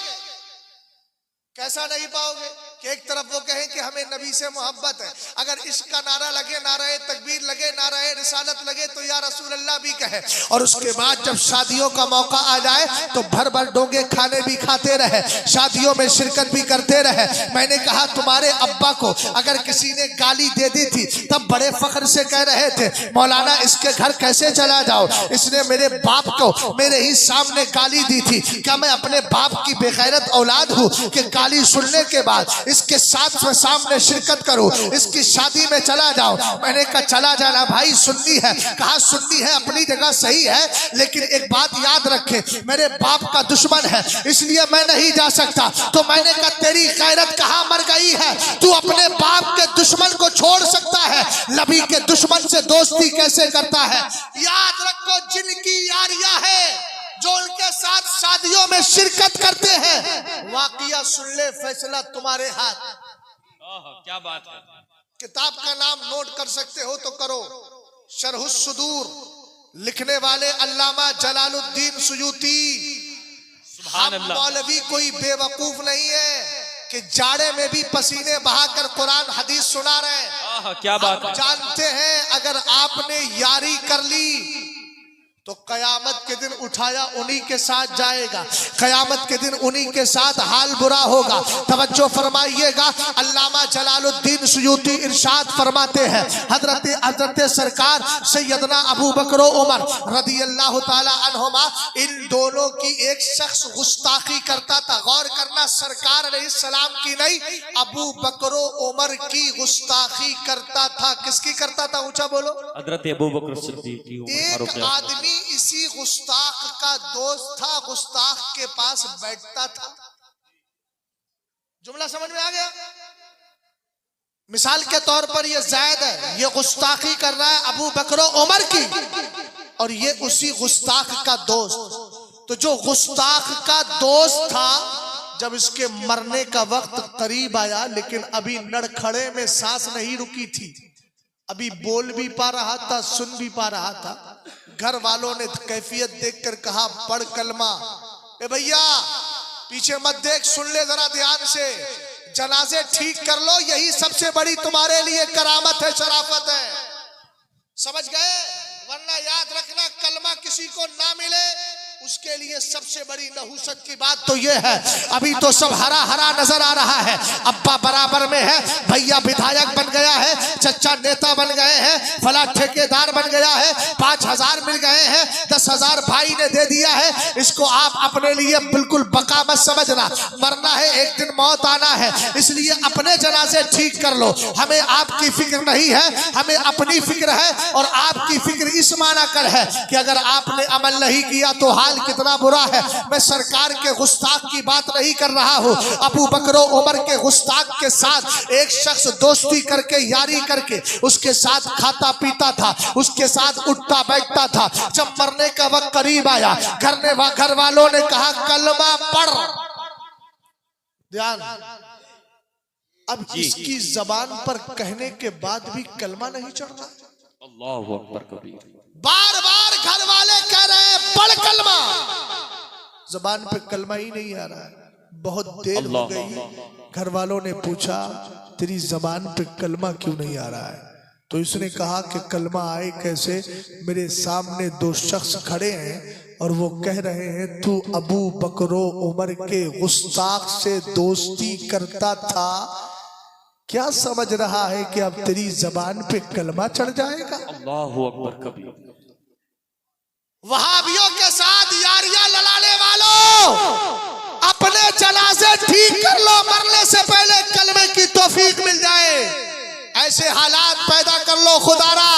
कैसा नहीं पाओगे कि एक तरफ वो कहें कि हमें नबी से मोहब्बत है, अगर इसका नारा लगे, नाराए तकबीर लगे, नाराए रिसालत लगे तो या रसूल अल्लाह भी कहे, और उसके बाद जब शादियों का मौका आ जाए तो भर भर डोंगे खाने भी खाते रहे, शादियों में शिरकत भी करते रहे। मैंने कहा तुम्हारे अब्बा को अगर किसी ने गाली दे दी थी तब बड़े फख्र से कह रहे थे मौलाना इसके घर कैसे चला जाओ, इसने मेरे बाप को मेरे ही सामने गाली दी थी। क्या मैं अपने बाप की बेगैरत औलाद हूँ कि गाली सुनने के बाद इसके साथ में सामने शिरकत करूं, इसकी शादी में चला जाओ? मैंने कहा चला जाना भाई, सुन्नी है। कहा सुन्नी है अपनी जगह सही है, लेकिन एक बात याद रखे मेरे बाप का दुश्मन है इसलिए मैं नहीं जा सकता। तो मैंने कहा तेरी गैरत कहाँ मर गई है? तू अपने बाप के दुश्मन को छोड़ सकता है, नबी के दुश्मन से दोस्ती कैसे करता है? याद रखो जिनकी यारियां है, जो उनके साथ शादियों में शिरकत करते हैं, वाकया सुन ले, फैसला तुम्हारे हाथ। क्या बात है। किताब का नाम नोट कर सकते हो तो करो, शरहुस सुदूर लिखने वाले अल्लामा जलालुद्दीन सुयूती। हम मौलवी कोई बेवकूफ नहीं है कि जाड़े में भी पसीने बहाकर कुरान हदीस सुना रहे हैं। क्या बात है। जानते हैं अगर आपने यारी कर ली तो कयामत के दिन उठाया उन्हीं के साथ जाएगा, कयामत के दिन उन्हीं के साथ हाल बुरा होगा। तवज्जो फरमाइएगा, अल्लामा जलालुद्दीन सुयूती इरशाद फरमाते हैं, हजरत सरकार सैयदना अबू बकर उमर रदी अल्लाह ताला अन्हुमा, इन दोनों की एक शख्स गुस्ताखी करता था। गौर करना, सरकार अलैहिस्सलाम की नहीं, अबू बकर उमर की गुस्ताखी करता था। किसकी करता था? ऊंचा बोलो। हजरत अबू बकर सिद्दीक की। एक आदमी इसी गुस्ताख का दोस्त था, गुस्ताख के पास बैठता था। जुमला समझ में आ गया? मिसाल के तौर पर ये ज़ैद है, ये गुस्ताखी कर रहा है अबू बकर उमर की, और ये उसी गुस्ताख का दोस्त। तो जो गुस्ताख का दोस्त था, जब इसके मरने का वक्त करीब आया, लेकिन अभी नड़खड़े में सांस नहीं रुकी थी, अभी बोल भी पा रहा था, सुन भी पा रहा था। घर वालों ने कैफियत देखकर कहा, पढ़ कलमा। ए भैया पीछे मत देख, सुन ले जरा ध्यान से, जनाजे ठीक कर लो, यही सबसे बड़ी तुम्हारे लिए करामत है, शराफत है। समझ गए? वरना याद रखना, कलमा किसी को ना मिले उसके लिए सबसे बड़ी नहुसत की बात तो ये है, अभी तो सब हरा हरा नजर आ रहा है। अब्बा बराबर में है, भैया विधायक बन गया है, चचा नेता बन गए हैं, फला ठेकेदार बन गया है, 5,000 मिल गए हैं, 10,000 भाई ने दे दिया है। इसको आप अपने लिए बिल्कुल बका मत समझना, मरना है, एक दिन मौत आना है, इसलिए अपने जनाजे ठीक कर लो। हमें आपकी फिक्र नहीं है, हमें अपनी फिक्र है, और आपकी फिक्र इस माना कर है कि अगर आपने अमल नहीं किया तो हाल कितना बुरा है। मैं सरकार के गुस्ताख की बात नहीं कर रहा हूँ, अबू बकर उमर के गुस्ताख के साथ एक शख्स दोस्ती करके, यारी करके उसके साथ खाता पीता था, उसके साथ उठता बैठता था। जब मरने का वक्त करीब आया, घर वालों ने कहा कलमा पढ़। ध्यान, अब इसकी जबान पर कहने के बाद भी कलमा नहीं चढ़ रहा। अल्लाहु अकबर कबीर। बार बार घर वाले कह रहे हैं पढ़ कलमा, जबान पे कलमा ही नहीं आ रहा है। बहुत देर हो गई, घर वालों ने पूछा तेरी जबान पे कलमा क्यों नहीं आ रहा है? तो इसने कहा कि कलमा आए कैसे, मेरे सामने 2 शख्स खड़े हैं और वो कह रहे हैं तू अबू बकर उमर के गुस्ताख से दोस्ती करता था, क्या समझ रहा है कि अब तेरी जबान पे कलमा चढ़ जाएगा? अल्लाहु अकबर कबीर। वहाबियों के साथ यारियां लड़ाने वालों, अपने जनाजे ठीक कर लो, मरने से पहले कलमे की तौफीक मिल जाए। ऐसे हालात पैदा कर लो खुदारा,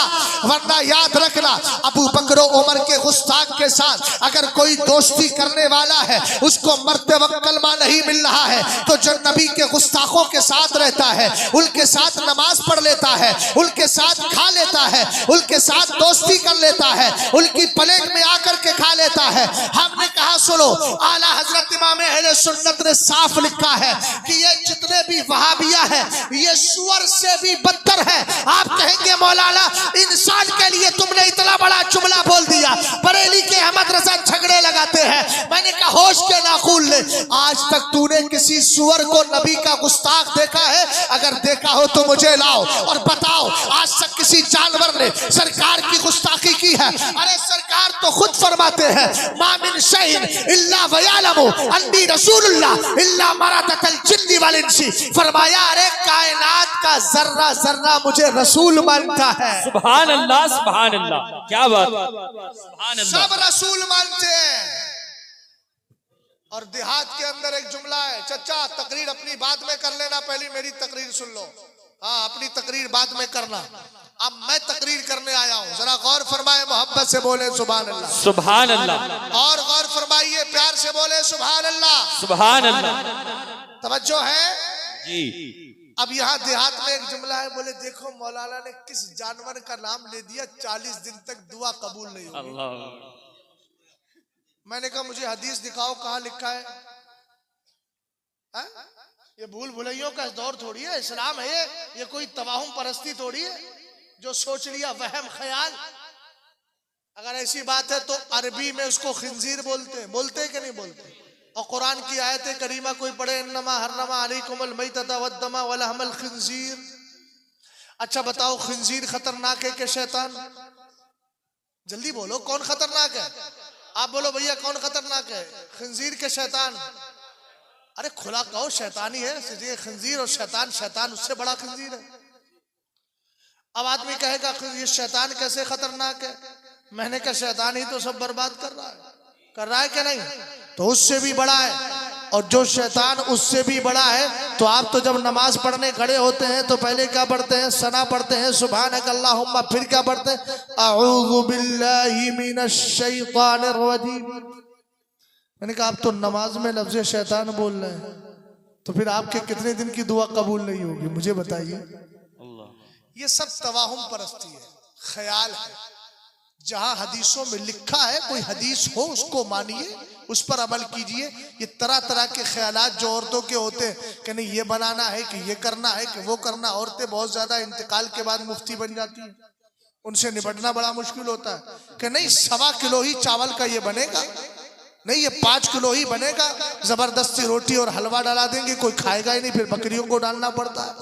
वरना याद रखना अबू बकर उमर के गुस्ताख के साथ अगर कोई दोस्ती करने वाला है, उसको मरते वक्त कलमा नहीं मिल रहा है, तो जो नबी के गुस्ताखों के साथ रहता है, उनके साथ नमाज पढ़ लेता है, उनके साथ खा लेता है, उनके साथ दोस्ती कर लेता है, उनकी प्लेट में आकर के खा लेता है। हमने कहा सुनो, आला हजरत इमाम अहले सुन्नत ने साफ लिखा है कि ये जितने भी वहाबिया है, ये सुअर से भी बदतर है। आप कहेंगे मौलाना इंसान के लिए तुमने इतना बड़ा जुमला बोल दिया, बरेली के अहमद रजा झगड़े लगाते हैं। मैंने कहा होश के नाखून ले, आज तक तूने किसी सुअर को नबी का गुस्ताख देखा है? अगर देखा हो तो मुझे लाओ और बताओ आज तक किसी जानवर ने सरकार की गुस्ताखी की है? अरे सरकार तो खुद फरमाते हैं मा मिन शैइन इल्ला वयअलमु अन्नी रसूलुल्लाह इल्ला मरातल जिन्नी वल इंसी। फरमाया अरे कायनात का जर्रा जर्रा मुझे रसूल मानता है। सुभान अल्लाह, सुभान अल्लाह, क्या बात, सुभान अल्लाह। सब रसूल मानते हैं। और देहात के अंदर एक जुमला है, चचा तकरीर अपनी बाद में कर लेना, पहले मेरी तकरीर सुन लो। हाँ, अपनी तकरीर बाद में करना, अब मैं तकरीर करने आया हूँ। जरा गौर फरमाए, मोहब्बत से बोले सुभान अल्लाह, सुभान अल्लाह, और गौर फरमाइए, प्यार से बोले सुभान अल्लाह, सुभान अल्लाह। तवज्जो है जी। अब यहाँ देहात में एक जुमला है, बोले देखो मौलाना ने किस जानवर का नाम ले दिया, 40 दिन तक दुआ कबूल नहीं होगी। अल्लाह। मैंने कहा मुझे हदीस दिखाओ, कहाँ लिखा है? ये भूल भुलैयों का दौर थोड़ी है, इस्लाम है ये कोई तवाहुम परस्ती थोड़ी है जो सोच लिया वहम ख्याल। अगर ऐसी बात है तो अरबी में उसको खिंजीर बोलते हैं, बोलते हैं कि नहीं बोलते? और कुरान की आयत करीमा कोई पढ़े, इन्नमा हर्रमा अलैकुमुल मैतता वद्दमा वलहमल खिंजीर। अच्छा बताओ, खिंजीर खतरनाक है कि शैतान? जल्दी बोलो, कौन खतरनाक है? आप बोलो भैया, कौन खतरनाक है, खिंजीर के शैतान? अरे खुला कहो, शैतान ही है ये खिंजीर, और शैतान, शैतान उससे बड़ा खिंजीर है। अब आदमी कहेगा ये शैतान कैसे खतरनाक है? मैंने कहा शैतान ही तो सब बर्बाद कर रहा है कि नहीं? तो उससे भी बड़ा है, और जो शैतान उससे भी बड़ा है। तो आप तो जब नमाज पढ़ने खड़े होते हैं तो पहले क्या पढ़ते हैं? सना पढ़ते हैं, सुभानक अल्लाहुम्मा, फिर क्या पढ़ते हैं? अऊज़ु बिल्लाहि मिनश शैतानिर रजीम। मैंने कहा आप तो नमाज में लफ्ज़ शैतान बोल रहे हैं, तो फिर आपके कितने दिन की दुआ कबूल नहीं होगी, मुझे बताइए। ये सब तवाहुम परस्ती है, ख्याल है। जहां हदीसों में लिखा है, कोई हदीस हो उसको मानिए, उस पर अमल कीजिए। ये तरह तरह के ख्यालात जो औरतों के होते हैं कि नहीं ये बनाना है, कि ये करना है, कि वो करना। औरतें बहुत ज्यादा इंतकाल के बाद मुफ्ती बन जाती हैं, उनसे निपटना बड़ा मुश्किल होता है कि नहीं 1.25 किलो ही चावल का ये बनेगा, नहीं ये 5 किलो ही बनेगा, जबरदस्ती रोटी और हलवा डाला देंगे, कोई खाएगा ही नहीं, फिर बकरियों को डालना पड़ता है।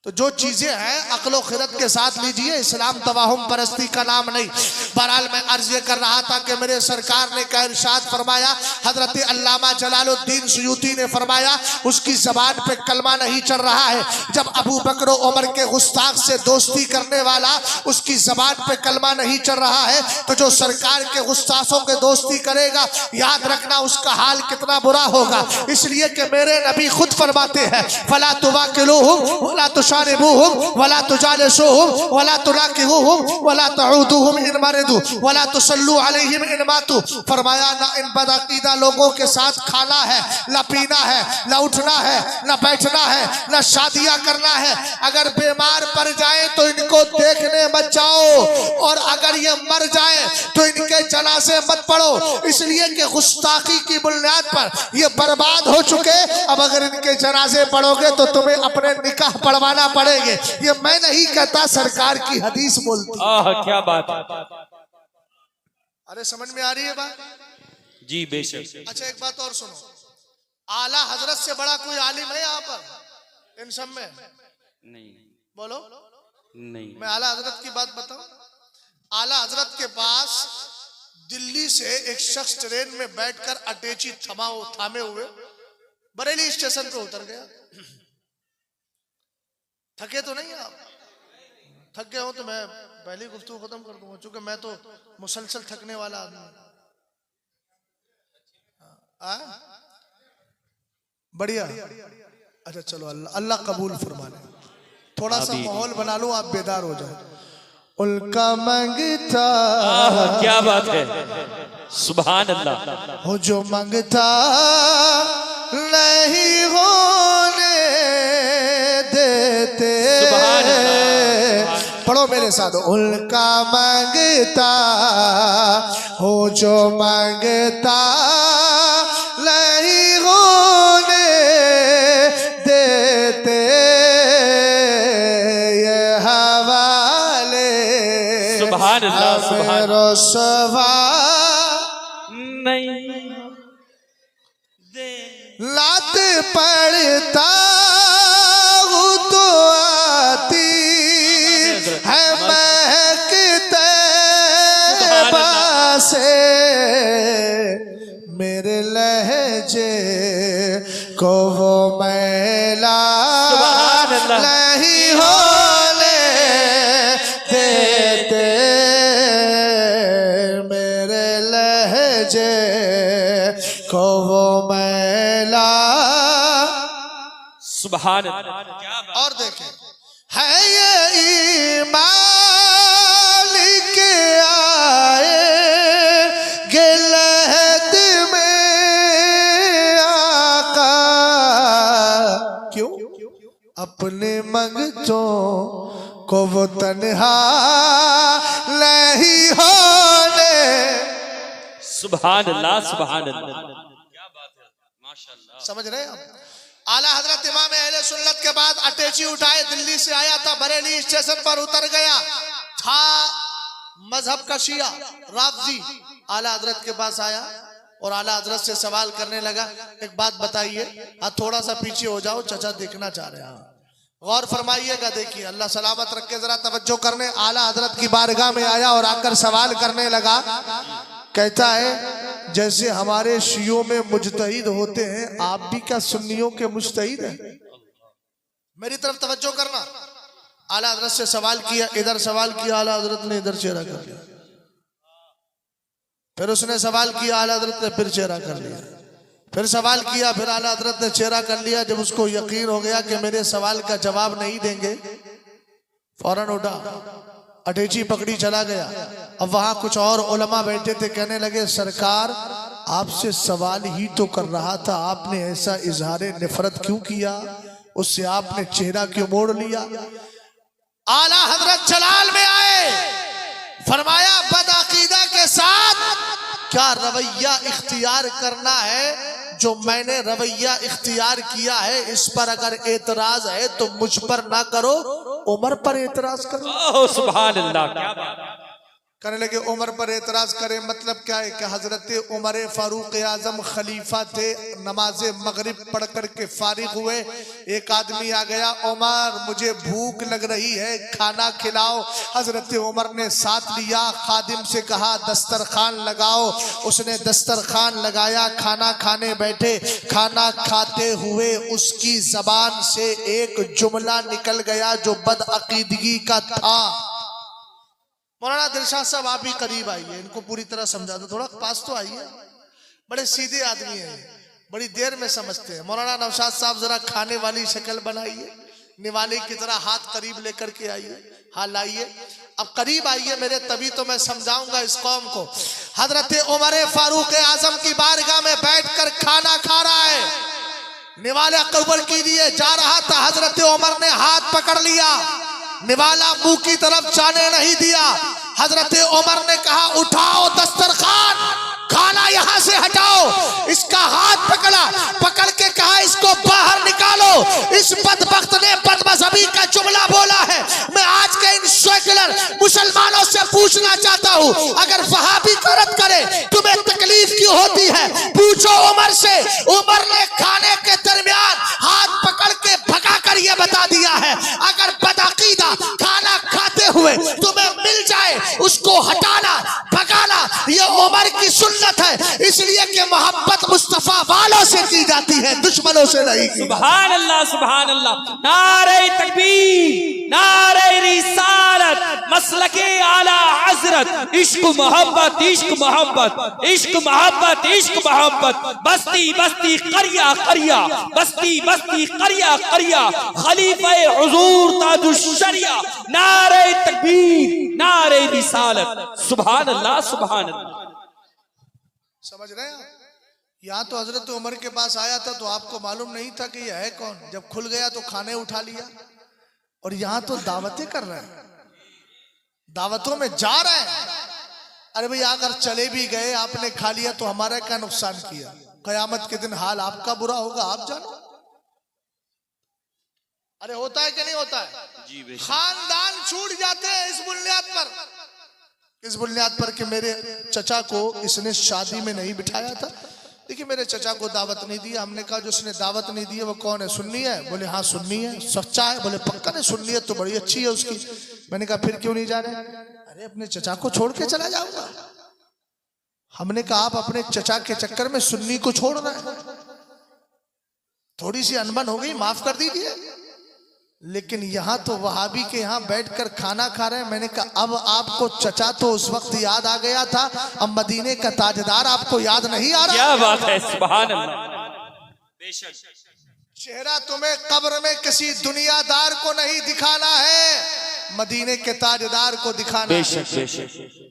तो जो चीजें हैं अक्लो खिरत के साथ लीजिए, इस्लाम तवाहुम परस्ती का नाम नहीं। बहरहाल मैं अर्ज ये कर रहा था कि मेरे सरकार ने क्या इरशाद फरमाया, हजरत अल्लामा जलालुद्दीन सुयूती ने फरमाया, उसकी जबान पे कलमा नहीं चढ़ रहा है। जब अबू बकर उमर के गुस्ताख से दोस्ती करने वाला उसकी जबान पे कलमा नहीं चढ़ रहा है, तो जो सरकार के गुस्ताखों के दोस्ती करेगा, याद रखना उसका हाल कितना बुरा होगा। इसलिए कि मेरे नबी खुद फरमाते हैं, फला तुवाकिलुहुम वला तुशारिबुहुम वला तुजालिसुहुम वला तुनाकिहुहुम वला तऊदुहुम इन मरदू वला तुसल्लू अलैहिम इन मातू। फरमाया ना इन बदअकीदा लोगों के साथ खाना है, ना पीना है, ना उठना है, ना बैठना है, ना शादियां करना है। अगर बीमार पड़ जाए तो इनको देखने मत जाओ, और अगर ये मर जाए तो इनके जनाजे मत पढ़ो। इसलिए कि गुस्ताखी की बुनियाद पर ये बर्बाद हो चुके। अब अगर इनके जनाजे पढ़ोगे तो तुम्हें अपने निकाह पढ़वाना पड़ेंगे। ये मैं नहीं कहता, सरकार की हदीस बोलती। क्या बात। अरे समझ में आ रही है बात? जी बेशक। अच्छा एक बात और सुनो, आला हजरत से बड़ा कोई आलिम है यहाँ पर इन सब में? नहीं। बोलो नहीं। मैं आला हजरत की बात बताऊं। आला हजरत के पास दिल्ली से एक शख्स ट्रेन में बैठकर अटैची थामे हुए बरेली स्टेशन पे उतर गया। थके तो नहीं आप? थक गए हो तो मैं पहली गुफ्तगू खत्म कर दूंगा, क्योंकि मैं तो मुसलसल थकने वाला आदमी। बढ़िया। अच्छा चलो, अल्लाह कबूल फरमा ले। थोड़ा सा माहौल बना लो, आप बेदार हो जाए। उनका मांगता, क्या बात है, सुभान अल्लाह। हो जो मांगता नहीं होने देते। पढ़ो मेरे साथ, उनका मांगता हो जो मांगता नहीं होने देते। ये हवाले सुभान अल्लाह, सुभान रसवा नहीं दे। लात पड़ता हूँ तो आती है महकते से। मेरे लहजे को वो मैला नहीं होने देते। मेरे लहजे को वो मैला। सुभान अल्लाह। और देखें, है ये ईमान के आए गिलहद में आका। क्यों? अपने मंगतों को वो तन्हा नहीं होने। सुभान अल्लाह, सुभान अल्लाह। क्या बात है, माशाअल्लाह। समझ रहे हैं आप? आला हजरत इमाम अहले सुन्नत के बाद अटैची उठाए दिल्ली से आया था, बरेली स्टेशन पर उतर गया था, मजहब का शिया राफजी आला हजरत के पास आया और आला हजरत से सवाल करने लगा, एक बात बताइए, थोड़ा सा पीछे हो जाओ, चचा देखना चाह रहे हैं, गौर फरमाइएगा। देखिए अल्लाह सलामत रखे, जरा तवज्जो करने। आला हजरत की बारगाह में आया और आकर सवाल करने लगा। कहता है जैसे हमारे शियों में मुजतहिद होते हैं, आप भी क्या सुन्नियों के मुजतहिद हैं? मेरी तरफ तवज्जो करना। आला हजरत से सवाल किया, इधर सवाल किया, आला हजरत ने इधर चेहरा कर लिया। फिर उसने सवाल किया, आला हजरत ने फिर चेहरा कर लिया। फिर सवाल किया, फिर आला हजरत ने चेहरा कर लिया। जब उसको यकीन हो गया कि मेरे सवाल का जवाब नहीं देंगे, फौरन उठा, अटैची पकड़ी चला गया। अब वहां कुछ और उलमा बैठे थे, कहने लगे सरकार आपसे सवाल ही तो कर रहा था, आपने ऐसा इजहार नफरत क्यों किया, उससे आपने चेहरा क्यों मोड़ लिया? आला हजरत जलाल में आए, फरमाया बदअकीदा के साथ क्या रवैया इख्तियार करना है? जो मैंने रवैया इख्तियार किया है इस पर अगर एतराज है तो मुझ पर ना करो, उमर पर एतराज करो। ओह सुभान अल्लाह, क्या बात। कहने लगे उमर पर एतराज करें, मतलब क्या है कि हजरत उमर फारूक आजम खलीफा थे, नमाज मगरिब पढ़ करके फारिग हुए, एक आदमी आ गया, उमर मुझे भूख लग रही है, खाना खिलाओ। हजरत उमर ने साथ लिया, खादिम से कहा दस्तरखान लगाओ, उसने दस्तरखान लगाया, खाना खाने बैठे। खाना खाते हुए उसकी जबान से एक जुमला निकल गया जो बदअकीदगी का था। मौलाना दिलशाद साहब आप भी करीब आइए, इनको पूरी तरह समझा दो, थोड़ा पास तो आइए, बड़े सीधे आदमी हैं, बड़ी देर में समझते हैं। मौलाना नौशाद साहब जरा खाने वाली शक्ल बनाइए, निवाले की तरह हाथ करीब लेकर के आइए, हाँ लाइए, अब करीब आइए मेरे, तभी तो मैं समझाऊंगा इस कौम को। हजरत उमर फारूक आजम की बारगाह में बैठकर खाना खा रहा है, निवाला कब्र की लिए जा रहा था, हजरत उमर ने हाथ पकड़ लिया, निवाला मुंह की तरफ जाने नहीं दिया। हजरत उमर ने कहा उठाओ दस्तरखान, खाना यहाँ से हटाओ। इसका हाथ पकड़ा, पकड़ के कहा इसको बाहर निकालो। इस बदबख्त ने बदमज़हबी का जुमला बोला है। मैं आज के इन सेक्युलर मुसलमानों से पूछना चाहता हूँ, अगर वहाबी रद्द करे तुम्हें तकलीफ क्यों होती है? पूछो उमर से। उमर ने खाने के दरमियान हाथ पकड़ के भगा कर यह बता दिया है, अगर बदअकीदा खाना खाते हुए तुम्हें मिल जाए उसको हटाना, भगाना, यह उमर की सुन्नत है, इसलिए कि मोहब्बत मुस्तफा वालों से की जाती है, दुश्मनों से नहीं की। सुभान अल्लाह, सुभान अल्लाह। नारे तकबीर, नारे रिसालत, मसलके आला हजरत, इश्क मोहब्बत, इश्क मोहब्बत, इश्क मोहब्बत, इश्क मोहब्बत, बस्ती बस्ती करिया करिया, बस्ती बस्ती करिया करिया, खलीफा हुजूर ताजुश्शरिया, नारे तकबीर, नारे रिसालत, सुभान अल्लाह, सुभान अल्लाह। समझ रहे हैं? यहाँ तो हजरत उमर के पास आया था तो आपको मालूम नहीं था कि यह है कौन, जब खुल गया तो खाने उठा लिया। और यहाँ तो दावतें कर रहे हैं, दावतों में जा रहे हैं। अरे भाई अगर चले भी गए, आपने खा लिया तो हमारा क्या नुकसान किया? कयामत के दिन हाल आपका बुरा होगा, आप जानो। अरे होता है कि नहीं होता है? जी, खानदान छूट जाते हैं इस बुनियाद पर, इस बुनियाद पर कि मेरे चचा को इसने शादी में नहीं बिठाया था, देखिए मेरे चचा को दावत नहीं दिया। हमने कहा जो उसने दावत नहीं दी है वो कौन है? सुन्नी है? बोले हाँ सुन्नी है। सच्चा है? बोले पक्का नहीं, सुन्नियत तो बड़ी अच्छी है उसकी। मैंने कहा फिर क्यों नहीं जा रहे? अरे अपने चचा को छोड़ के चला जाऊंगा। हमने कहा आप अपने चचा के चक्कर में सुन्नी को छोड़ रहे हैं, थोड़ी सी अनबन हो गई, माफ कर दीजिए। लेकिन यहाँ तो वहाबी के यहाँ बैठकर खाना खा रहे हैं। मैंने कहा अब आपको चचा तो उस वक्त याद आ गया था, अब मदीने का ताजदार आपको याद नहीं आ रहा? क्या बात है, सुभान अल्लाह। बेशक चेहरा तुम्हें कब्र में किसी दुनियादार को नहीं दिखाना है, मदीने के ताजदार को दिखाना है।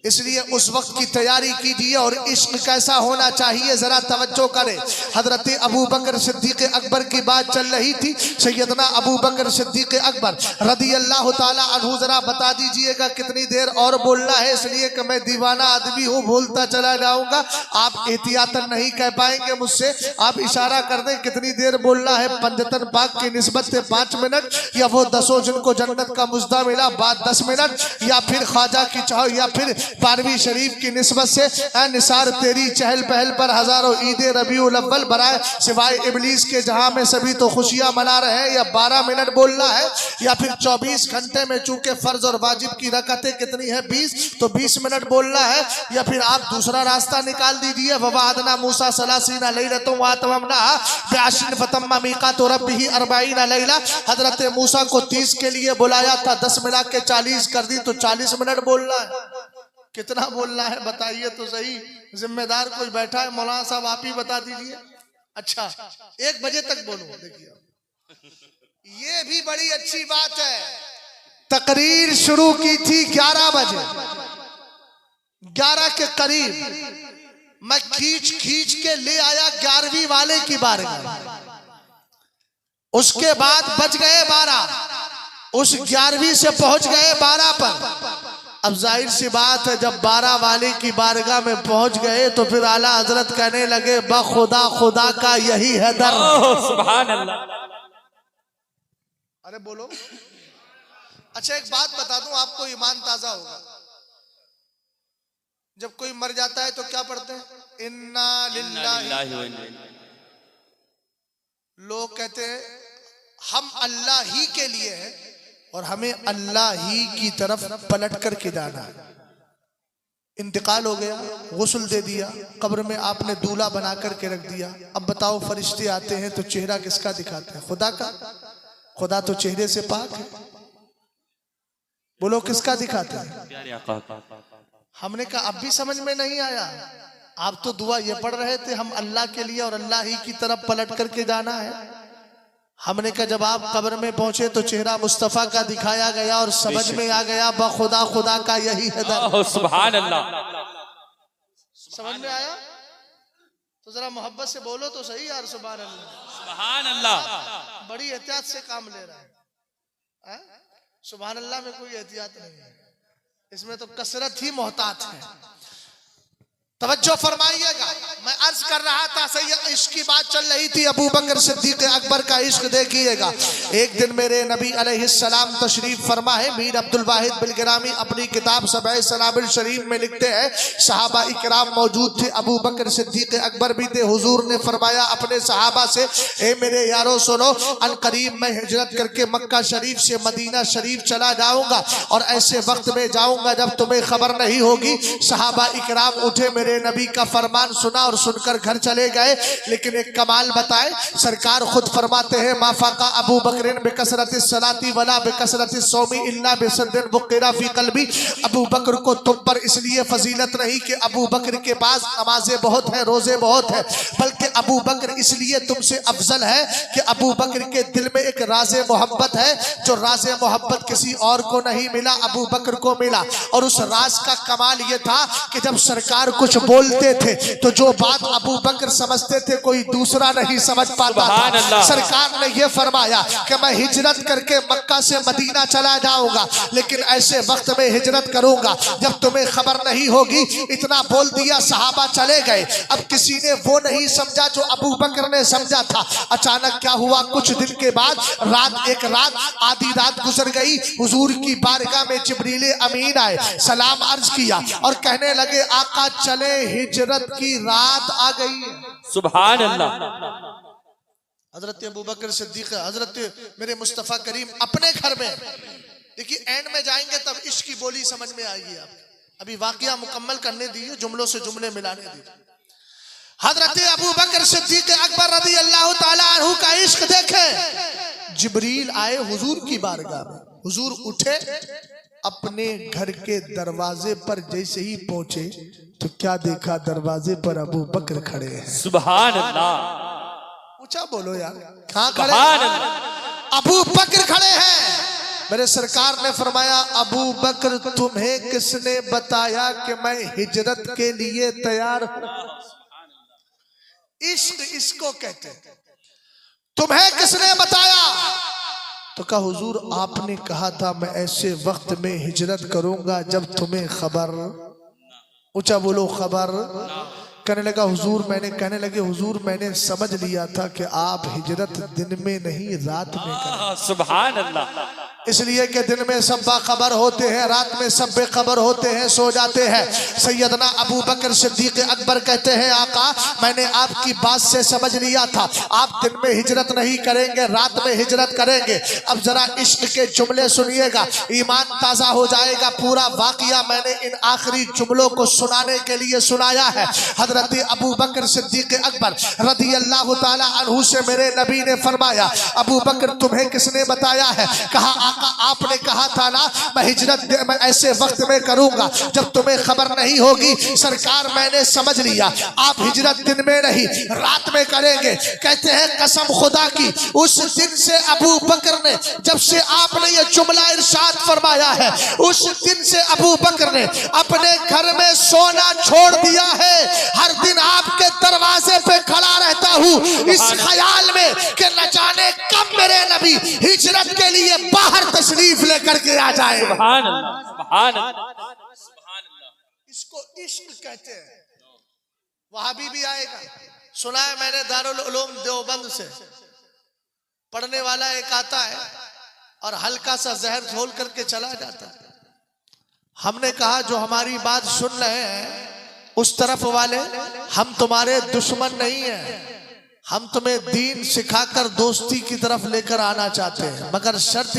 इसलिए उस वक्त की तैयारी कीजिए। और इश्क कैसा होना चाहिए जरा तवज्जो करें। हजरत अबू बकर सिद्दीक अकबर की बात चल रही थी। सैयदना अबू बकर सिद्दीक अकबर रदी अल्लाह ताला अन्हु, जरा बता दीजिएगा कितनी देर और बोलना है, इसलिए कि मैं दीवाना आदमी हूँ, बोलता चला जाऊंगा। आप एहतियातन नहीं कह पाएंगे मुझसे, आप इशारा कर दें कितनी देर बोलना है। पंजतन पाक की निस्बत से 5 मिनट, या वो 10 जिनको जन्नत का मुजदा मिला बाद 10 मिनट, या फिर ख्वाजा की चाहो, या फिर 12वीं शरीफ की निस्बत से ऐ निसार तेरी चहल पहल पर हजारों ईद रबीउल अव्वल बराए सिवाय इबलीस के जहां में सभी तो खुशियां मना रहे हैं, या 12 मिनट बोलना है, या फिर 24 घंटे में चूंकि फर्ज और वाजिब की रकतें कितनी है 20, तो 20 मिनट बोलना है, या फिर आप दूसरा रास्ता निकाल दीजिए। ववादना मूसा सलासीना लैलतुम व अतममना बिअश्रिन फतम्मा मीकातु रब्बिही 40 लैला। हजरत मूसा को 30 के लिए बुलाया था, 10 मिला के 40 कर दी, तो 40 मिनट बोलना है। कितना बोलना है बताइए तो सही। जिम्मेदार कोई बैठा है, मौलाना साहब आप ही बता दीजिए। अच्छा 1 बजे तक बोलो। देखिए ये भी बड़ी अच्छी बात है। तकरीर शुरू की थी 11 बजे, 11 के करीब मैं खींच के ले आया 11वीं वाले की बारगाह। उसके बाद बज गए 12, उस 11वीं से पहुंच गए 12 पर। अब जाहिर सी बात है जब 12 वाले की बारगाह में पहुंच गए तो फिर आला हजरत कहने लगे बखुदा खुदा का यही है दर। सुभान अल्लाह। अरे बोलो। अच्छा एक बात बता दूं आपको, ईमान ताजा होगा। जब कोई मर जाता है तो क्या पढ़ते हैं? इन्ना लिल्लाहि। लोग कहते हैं हम अल्लाह ही के लिए हैं और हमें अल्लाह ही की तरफ पलट करके जाना है। इंतकाल हो गया, गुस्ल दे दिया, कब्र में आपने दूल्हा बना करके रख दिया। अब बताओ फरिश्ते आते हैं तो चेहरा किसका दिखाते हैं? खुदा का। खुदा तो चेहरे से पाक है। बोलो किसका दिखाते हैं? हमने कहा अब भी समझ में नहीं आया। आप तो दुआ ये पढ़ रहे थे हम अल्लाह के लिए और अल्लाह ही की तरफ पलट करके जाना है। हमने कहा जब आप कब्र में पहुंचे तो चेहरा मुस्तफा का दिखाया गया और समझ में आ गया बखुदा खुदा का यही है दर। सुभान अल्लाह। समझ में आया? तो जरा मोहब्बत से बोलो तो सही यार। सुभान अल्लाह। सुभान अल्लाह। बड़ी एहतियात से काम ले रहा है। सुभान अल्लाह में कोई एहतियात नहीं है, इसमें तो कसरत ही मोहतात है। तवज्जो फरमाइएगा। मैं अर्ज कर रहा था सही इश्क की बात चल रही थी, अबू बकर सिद्दीक अकबर का इश्क देखिएगा। एक दिन मेरे नबी अलैहिस्सलाम तशरीफ फरमा है। मीर अब्दुल वाहिद बिलगिरामी अपनी किताब सबए सलाबिल शरीफ में लिखते हैं सहाबा इकराम मौजूद थे, अबू बकर सिद्दीक अकबर भी थे। हुजूर ने फरमाया अपने सहाबा से, ए मेरे यारों सुनो, अनकरीब मैं हिजरत करके मक्का शरीफ से मदीना शरीफ चला जाऊंगा और ऐसे वक्त में जाऊंगा जब तुम्हें खबर नहीं होगी। सहाबा इकराम उठे, मेरे नबी का फरमान सुना और सुनकर घर चले गए। लेकिन एक कमाल बताए, सरकार खुद फरमाते हैं माफाका अबू बकरिन बिकसरतिस सलाती वला बिकसरतिस सौमी इल्ला बिसद्दिन वक़िरा फी क़ल्बी। अबू बकर को तुम पर इसलिए फजीलत नहीं कि अबू बकर के पास नमाजें बहुत हैं, रोजे बहुत हैं, बल्कि अबू बकर इसलिए तुमसे अफजल है कि अबू बकर के दिल में एक राज़े मोहब्बत है, जो राज़े मोहब्बत किसी और को नहीं मिला, अबू बकर को मिला। और उस राज का कमाल ये था कि जब सरकार कुछ बोलते थे तो जो बात अबू बकर समझते थे कोई दूसरा नहीं समझ पाता था। सरकार ने यह फरमाया कि मैं हिजरत करके मक्का से मदीना चला जाऊंगा, लेकिन ऐसे वक्त में हिजरत करूंगा जब तुम्हें खबर नहीं होगी। इतना बोल दिया, सहाबा चले गए। अब किसी ने वो नहीं समझा जो अबू बकर ने समझा था। अचानक क्या हुआ, कुछ दिन के बाद एक रात आधी रात गुजर गई। हुजूर की बारगाह में जिब्रील अमीन आए, सलाम अर्ज किया और कहने लगे आका चले, हिजरत की रात आ गई है। सुभान अल्लाह। हजरत अबू बकर सिद्दीक, हजरत मेरे मुस्तफा करीम अपने घर में, देखिए एंड में जाएंगे तब इश्क की बोली समझ में आएगी। आप अभी वाकया मुकम्मल करने दीजिए, जुमलों से जुमले मिलाने दीजिए। हजरत अबू बकर सिद्दीक अकबर रज़ी अल्लाह ताला अन्हु का इश्क देखे। जिब्रील आए हुजूर की बारगाह में। हुजूर उठे, अपने घर के दरवाजे पर जैसे ही पहुंचे तो क्या देखा, दरवाजे पर अबू बकर खड़े हैं। सुभान अल्लाह। ऊंचा बोलो यार, कहाँ खड़े? अबू बकर खड़े हैं। मेरे सरकार ने फरमाया अबू बकर तुम्हें किसने बताया कि मैं हिजरत के लिए तैयार हूं? इश्क इसको कहते हैं। तुम्हें किसने बताया? तो कहा हुजूर आपने कहा था मैं ऐसे वक्त में हिजरत करूंगा जब तुम्हें खबर। ऊंचा बोलो खबर। कहने लगा हुजूर, कहने लगे हुजूर मैंने समझ लिया था कि आप हिजरत दिन में नहीं रात में करें। सुभान अल्लाह। इसलिए कि दिन में सब बाखबर होते हैं, रात में सब बेखबर होते हैं, सो जाते हैं। सैयदना अबू बकर सिद्दीक अकबर कहते हैं, आका मैंने आपकी बात से समझ लिया था, आप दिन में हिजरत नहीं करेंगे, रात में हिजरत करेंगे। अब जरा इश्क के जुमले सुनिएगा, ईमान ताजा हो जाएगा। पूरा वाकया मैंने इन आखिरी जुमलों को सुनाने के लिए सुनाया है। हजरत अबू बकर सिद्दीक अकबर रदी अल्लाह ताला अन्हु से मेरे नबी ने फरमाया, अबू बकर तुम्हें किसने बताया है? कहा आका आपने कहा था ना मैं हिजरत मैं ऐसे वक्त में करूंगा जब तुम्हें खबर नहीं होगी। सरकार मैंने समझ लिया, आप हिजरत दिन में नहीं रात में करेंगे। कहते हैं कसम खुदा की, उस दिन से अबू बकर ने, जब से आपने ये जुमला इरशाद फरमाया है, उस दिन से अबू बकर ने अपने घर में सोना छोड़ दिया है। हर दिन आपके दरवाजे पे खड़ा रहता हूँ इस ख्याल में कि न जाने कब मेरे नबी हिजरत के लिए बाहर तशरीफ लेकर के आ जाए। सुभान अल्लाह, सुभान अल्लाह, सुभान अल्लाह। इसको इश्क कहते हैं। वहाबी भी आएगा, सुना है मैंने दारुल उलूम देवबंद से, पढ़ने वाला एक आता है और हल्का सा जहर घोल करके चला जाता है। हमने कहा जो हमारी बात सुन रहे हैं उस तरफ वाले, हम तुम्हारे दुश्मन नहीं हैं, हम तुम्हें दीन सिखाकर दोस्ती की तरफ लेकर आना चाहते हैं, मगर शर्त